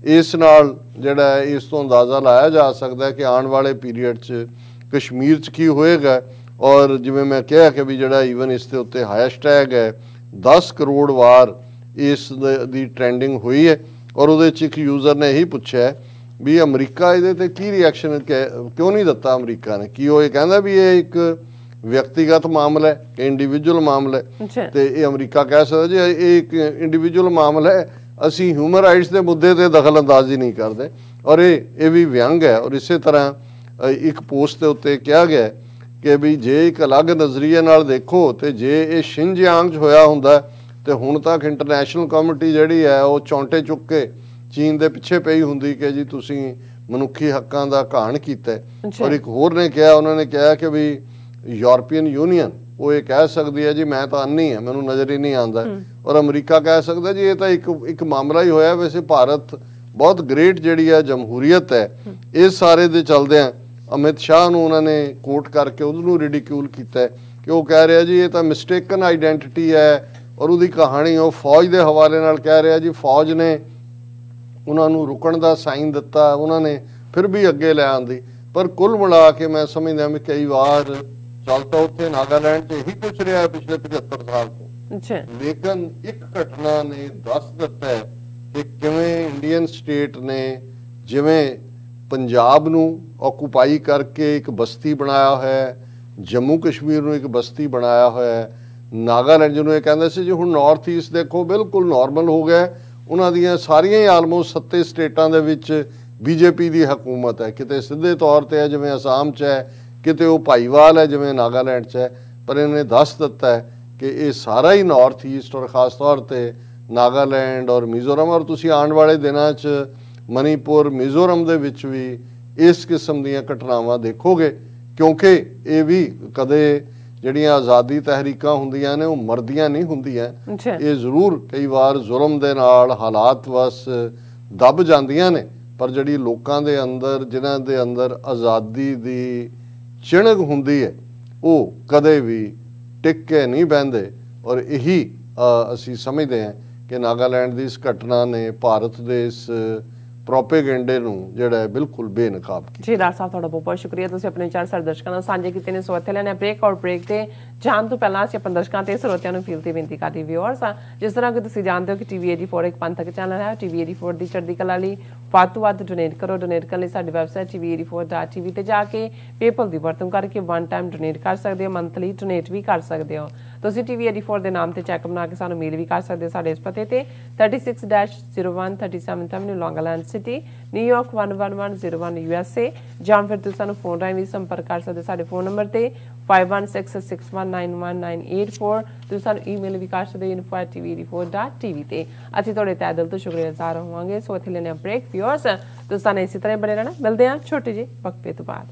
ਇਸ ਨਾਲ ਜਿਹੜਾ ਇਸ ਤੋਂ ਅੰਦਾਜ਼ਾ ਲਾਇਆ ਜਾ ਸਕਦਾ ਕਿ ਆਉਣ ਵਾਲੇ ਪੀਰੀਅਡ 'ਚ ਕਸ਼ਮੀਰ 'ਚ ਕੀ ਹੋਏਗਾ। ਔਰ ਜਿਵੇਂ ਮੈਂ ਕਿਹਾ ਕਿ ਵੀ ਜਿਹੜਾ ਈਵਨ ਇਸ ਦੇ ਉੱਤੇ ਹੈਸ਼ਟੈਗ ਹੈ 10 ਕਰੋੜ ਵਾਰ ਇਸ ਦੀ ਟ੍ਰੈਂਡਿੰਗ ਹੋਈ ਹੈ। ਔਰ ਉਹਦੇ 'ਚ ਇੱਕ ਯੂਜ਼ਰ ਨੇ ਇਹੀ ਪੁੱਛਿਆ ਵੀ ਅਮਰੀਕਾ ਇਹਦੇ ਤੇ ਕੀ ਰਿਐਕਸ਼ਨ ਕਿਉਂ ਨਹੀਂ ਦਿੱਤਾ ਅਮਰੀਕਾ ਨੇ? ਕੀ ਉਹ ਇਹ ਕਹਿੰਦਾ ਵੀ ਇਹ ਇੱਕ ਵਿਅਕਤੀਗਤ ਮਾਮਲਾ ਹੈ, ਇੰਡੀਵਿਜੂਅਲ ਮਾਮਲਾ ਹੈ? ਤੇ ਇਹ ਅਮਰੀਕਾ ਕਹਿ ਸਕਦਾ ਜੀ ਇਹ ਇੱਕ ਇੰਡੀਵਿਜੂਅਲ ਮਾਮਲਾ ਹੈ, ਅਸੀਂ ਹਿਊਮਨ ਰਾਈਟਸ ਦੇ ਮੁੱਦੇ ਤੇ ਦਖਲ ਅੰਦਾਜ਼ੀ ਨਹੀਂ ਕਰਦੇ। ਔਰ ਇਹ ਵੀ ਵਿਅੰਗ ਹੈ। ਔਰ ਇਸੇ ਤਰ੍ਹਾਂ ਇੱਕ ਪੋਸਟ ਦੇ ਉੱਤੇ ਕਿਹਾ ਗਿਆ ਕਿ ਵੀ ਜੇ ਇੱਕ ਅਲੱਗ ਨਜ਼ਰੀਏ ਨਾਲ ਦੇਖੋ ਤੇ ਜੇ ਇਹ ਸ਼ਿਨਜਿਆਂਗ 'ਚ ਹੋਇਆ ਹੁੰਦਾ ਤੇ ਹੁਣ ਤੱਕ ਇੰਟਰਨੈਸ਼ਨਲ ਕਮਿਊਨਿਟੀ ਜਿਹੜੀ ਹੈ ਉਹ ਚੌਂਟੇ ਚੁੱਕ ਕੇ ਚੀਨ ਦੇ ਪਿੱਛੇ ਪਈ ਹੁੰਦੀ ਕਿ ਜੀ ਤੁਸੀਂ ਮਨੁੱਖੀ ਹੱਕਾਂ ਦਾ ਘਾਣ ਕੀਤਾ। ਔਰ ਇੱਕ ਹੋਰ ਨੇ ਕਿਹਾ, ਉਹਨਾਂ ਨੇ ਕਿਹਾ ਕਿ ਵੀ ਯੂਰਪੀਅਨ ਯੂਨੀਅਨ ਉਹ ਇਹ ਕਹਿ ਸਕਦੀ ਹੈ ਜੀ ਮੈਂ ਤਾਂ ਅੰਨੀ ਹਾਂ, ਮੈਨੂੰ ਨਜ਼ਰ ਹੀ ਨਹੀਂ ਆਉਂਦਾ। ਔਰ ਅਮਰੀਕਾ ਕਹਿ ਸਕਦਾ ਜੀ ਇਹ ਤਾਂ ਇੱਕ ਮਾਮਲਾ ਹੀ ਹੋਇਆ, ਵੈਸੇ ਭਾਰਤ ਬਹੁਤ ਗ੍ਰੇਟ ਜਿਹੜੀ ਹੈ ਜਮਹੂਰੀਅਤ ਹੈ। ਇਸ ਸਾਰੇ ਦੇ ਚਲਦਿਆਂ ਅਮਿਤ ਸ਼ਾਹ ਨੂੰ ਉਹਨਾਂ ਨੇ ਕੋਟ ਕਰਕੇ ਉਹਨੂੰ ਰਿਡੀਕਿਊਲ ਕੀਤਾ ਕਿ ਉਹ ਕਹਿ ਰਿਹਾ ਜੀ ਇਹ ਤਾਂ ਮਿਸਟੇਕਨ ਆਈਡੈਂਟੀਟੀ ਹੈ। ਔਰ ਉਹਦੀ ਕਹਾਣੀ ਉਹ ਫੌਜ ਦੇ ਹਵਾਲੇ ਨਾਲ ਕਹਿ ਰਿਹਾ ਜੀ ਫੌਜ ਨੇ ਉਹਨਾਂ ਨੂੰ ਰੁਕਣ ਦਾ ਸਾਈਨ ਦਿੱਤਾ, ਉਹਨਾਂ ਨੇ ਫਿਰ ਵੀ ਅੱਗੇ ਲੈ ਆਂਦੀ। ਪਰ ਕੁੱਲ ਮਿਲਾ ਕੇ ਮੈਂ ਸਮਝਦਾ ਵੀ ਕਈ ਵਾਰ ਚੱਲ ਤਾਂ ਉੱਥੇ ਨਾਗਾਲੈਂਡ 'ਚ ਇਹੀ ਕੁਛ ਰਿਹਾ ਪਿਛਲੇ 75 ਸਾਲ ਤੋਂ, ਲੇਕਿਨ ਇੱਕ ਘਟਨਾ ਨੇ ਦੱਸ ਦਿੱਤਾ ਹੈ ਕਿ ਕਿਵੇਂ ਇੰਡੀਅਨ ਸਟੇਟ ਨੇ ਜਿਵੇਂ ਪੰਜਾਬ ਨੂੰ ਆਕੂਪਾਈ ਕਰਕੇ ਇੱਕ ਬਸਤੀ ਬਣਾਇਆ ਹੋਇਆ, ਜੰਮੂ ਕਸ਼ਮੀਰ ਨੂੰ ਇੱਕ ਬਸਤੀ ਬਣਾਇਆ ਹੋਇਆ, ਨਾਗਾਲੈਂਡ ਜਿਹਨੂੰ ਇਹ ਕਹਿੰਦੇ ਸੀ ਜੀ ਹੁਣ ਨਾਰਥ ਈਸਟ ਦੇਖੋ ਬਿਲਕੁਲ ਨਾਰਮਲ ਹੋ ਗਿਆ। ਉਹਨਾਂ ਦੀਆਂ ਸਾਰੀਆਂ ਹੀ ਆਲਮੋਸਟ 7 ਸਟੇਟਾਂ ਦੇ ਵਿੱਚ ਬੀਜੇਪੀ ਦੀ ਹਕੂਮਤ ਹੈ, ਕਿਤੇ ਸਿੱਧੇ ਤੌਰ ਤੇ ਹੈ ਜਿਵੇਂ ਅਸਾਮ 'ਚ ਹੈ, ਕਿਤੇ ਉਹ ਭਾਈਵਾਲ ਹੈ ਜਿਵੇਂ ਨਾਗਾਲੈਂਡ 'ਚ ਹੈ। ਪਰ ਇਹਨੇ ਦੱਸ ਦਿੱਤਾ ਹੈ ਕਿ ਇਹ ਸਾਰਾ ਹੀ ਨਾਰਥ ਈਸਟ ਔਰ ਖ਼ਾਸ ਤੌਰ ਤੇ ਨਾਗਾਲੈਂਡ ਔਰ ਮਿਜ਼ੋਰਮ, ਔਰ ਤੁਸੀਂ ਆਉਣ ਵਾਲੇ ਦਿਨਾਂ 'ਚ ਮਨੀਪੁਰ, ਮਿਜ਼ੋਰਮ ਦੇ ਵਿੱਚ ਵੀ ਇਸ ਕਿਸਮ ਦੀਆਂ ਘਟਨਾਵਾਂ ਦੇਖੋਗੇ, ਕਿਉਂਕਿ ਇਹ ਵੀ ਕਦੇ ਜਿਹੜੀਆਂ ਆਜ਼ਾਦੀ ਤਹਿਰੀਕਾਂ ਹੁੰਦੀਆਂ ਨੇ ਉਹ ਮਰਦੀਆਂ ਨਹੀਂ ਹੁੰਦੀਆਂ। ਇਹ ਜ਼ਰੂਰ ਕਈ ਵਾਰ ਜ਼ੁਲਮ ਦੇ ਨਾਲ ਹਾਲਾਤ ਵਸ ਦਬ ਜਾਂਦੀਆਂ ਨੇ, ਪਰ ਜਿਹੜੀ ਲੋਕਾਂ ਦੇ ਅੰਦਰ ਜਿਨ੍ਹਾਂ ਦੇ ਅੰਦਰ ਆਜ਼ਾਦੀ ਦੀ ਚਿਣਗ ਹੁੰਦੀ ਹੈ ਉਹ ਕਦੇ ਵੀ ਟਿਕ ਕੇ ਨਹੀਂ ਬਹਿੰਦੇ। ਔਰ ਇਹੀ ਅਸੀਂ ਸਮਝਦੇ ਹਾਂ ਕਿ ਨਾਗਾਲੈਂਡ ਦੀ ਇਸ ਘਟਨਾ ਨੇ ਭਾਰਤ ਦੇ ਇਸ ਪ੍ਰੋਪੇਗੈਂਡੇ ਨੂੰ ਜਿਹੜਾ ਹੈ ਬਿਲਕੁਲ ਬੇਨਕਾਬ ਕੀਤਾ। ਜੀ ਡਾਕਟਰ ਸਾਹਿਬ ਤੁਹਾਡਾ ਬਹੁਤ ਬਹੁਤ ਸ਼ੁਕਰੀਆ, ਤੁਸੀਂ ਆਪਣੇ ਵਿਚਾਰ ਸਾਡੇ ਦਰਸ਼ਕਾਂ ਨਾਲ ਸਾਂਝੇ ਕੀਤੇ ਨੇ। ਸੋ ਇੱਥੇ ਲੈਣੇ ਬ੍ਰੇਕ, ਔਰ ਬ੍ਰੇਕ ਤੇ ਜਾਣ ਤੋਂ ਪਹਿਲਾਂ ਅਸੀਂ ਆਪਣੇ ਦਰਸ਼ਕਾਂ ਤੇ ਸਰੋਤਿਆਂ ਨੂੰ ਫੀਲ ਤੇ ਬੇਨਤੀ ਕਰਦੇ ਵਿਊਅਰਸ, ਜਿਸ ਤਰ੍ਹਾਂ ਕਿ ਤੁਸੀਂ ਜਾਣਦੇ ਹੋ ਕਿ TV 84 ਇੱਕ ਪੰਥਕ ਚੈਨਲ ਹੈ। TV 84 ਦੀ ਚੜ੍ਹਦੀ ਕਲਾ ਲਈ ਵੱਧ ਤੋਂ ਵੱਧ ਡੋਨੇਟ ਕਰੋ। ਡੋਨੇਟ ਕਰਨ ਲਈ ਸਾਡੀ ਵੈਬਸਾਈਟ tv84.tv ਤੇ ਜਾ ਕੇ ਪੇਪਲ ਦੀ ਵਰਤੋਂ ਕਰਕੇ ਵਨ ਟਾਈਮ ਡੋਨੇਟ ਕਰ ਸਕਦੇ ਹੋ, ਮੰਥਲੀ ਡੋਨੇਟ ਵੀ ਕਰ ਸਕਦੇ ਹੋ। ਤੁਸੀਂ TV 84 ਦੇ ਨਾਮ ਤੇ ਚੈੱਕ ਬਣਾ ਕੇ ਸਾਨੂੰ ਮੇਲ ਵੀ ਕਰ ਸਕਦੇ ਹੋ ਸਾਡੇ ਇਸ ਪਤੇ ਤੇ 36-01 37th Avenue, Long Island City, New York 11101 USA, ਜਾਂ ਫਿਰ ਤੁਸੀਂ ਸਾਨੂੰ ਫੋਨ ਰਾਹੀਂ ਵੀ ਸੰਪਰਕ ਕਰ ਸਕਦੇ ਸਾਡੇ ਫੋਨ ਨੰਬਰ ਤੇ 5166191984। ਤੁਸੀਂ ਸਾਨੂੰ ਈਮੇਲ ਵੀ ਕਰ ਸਕਦੇ info@tv84.tv ਤੇ। ਅਸੀਂ ਤੁਹਾਡੇ ਤਹਿ ਦਿਲ ਤੋਂ ਸ਼ੁਕਰਗੁਜ਼ਾਰ ਹੋਵਾਂਗੇ। ਸੋ ਇੱਥੇ ਲੈਣੇ ਬ੍ਰੇਕ ਵਿਊਅਰਸ, ਤੁਸੀਂ ਸਾਨੂੰ ਇਸੇ ਤਰ੍ਹਾਂ ਬਣੇ ਰਹਿਣਾ। ਮਿਲਦੇ ਹਾਂ ਛੋਟੇ ਜਿਹੇ ਵਕਫੇ ਤੋਂ ਬਾਅਦ।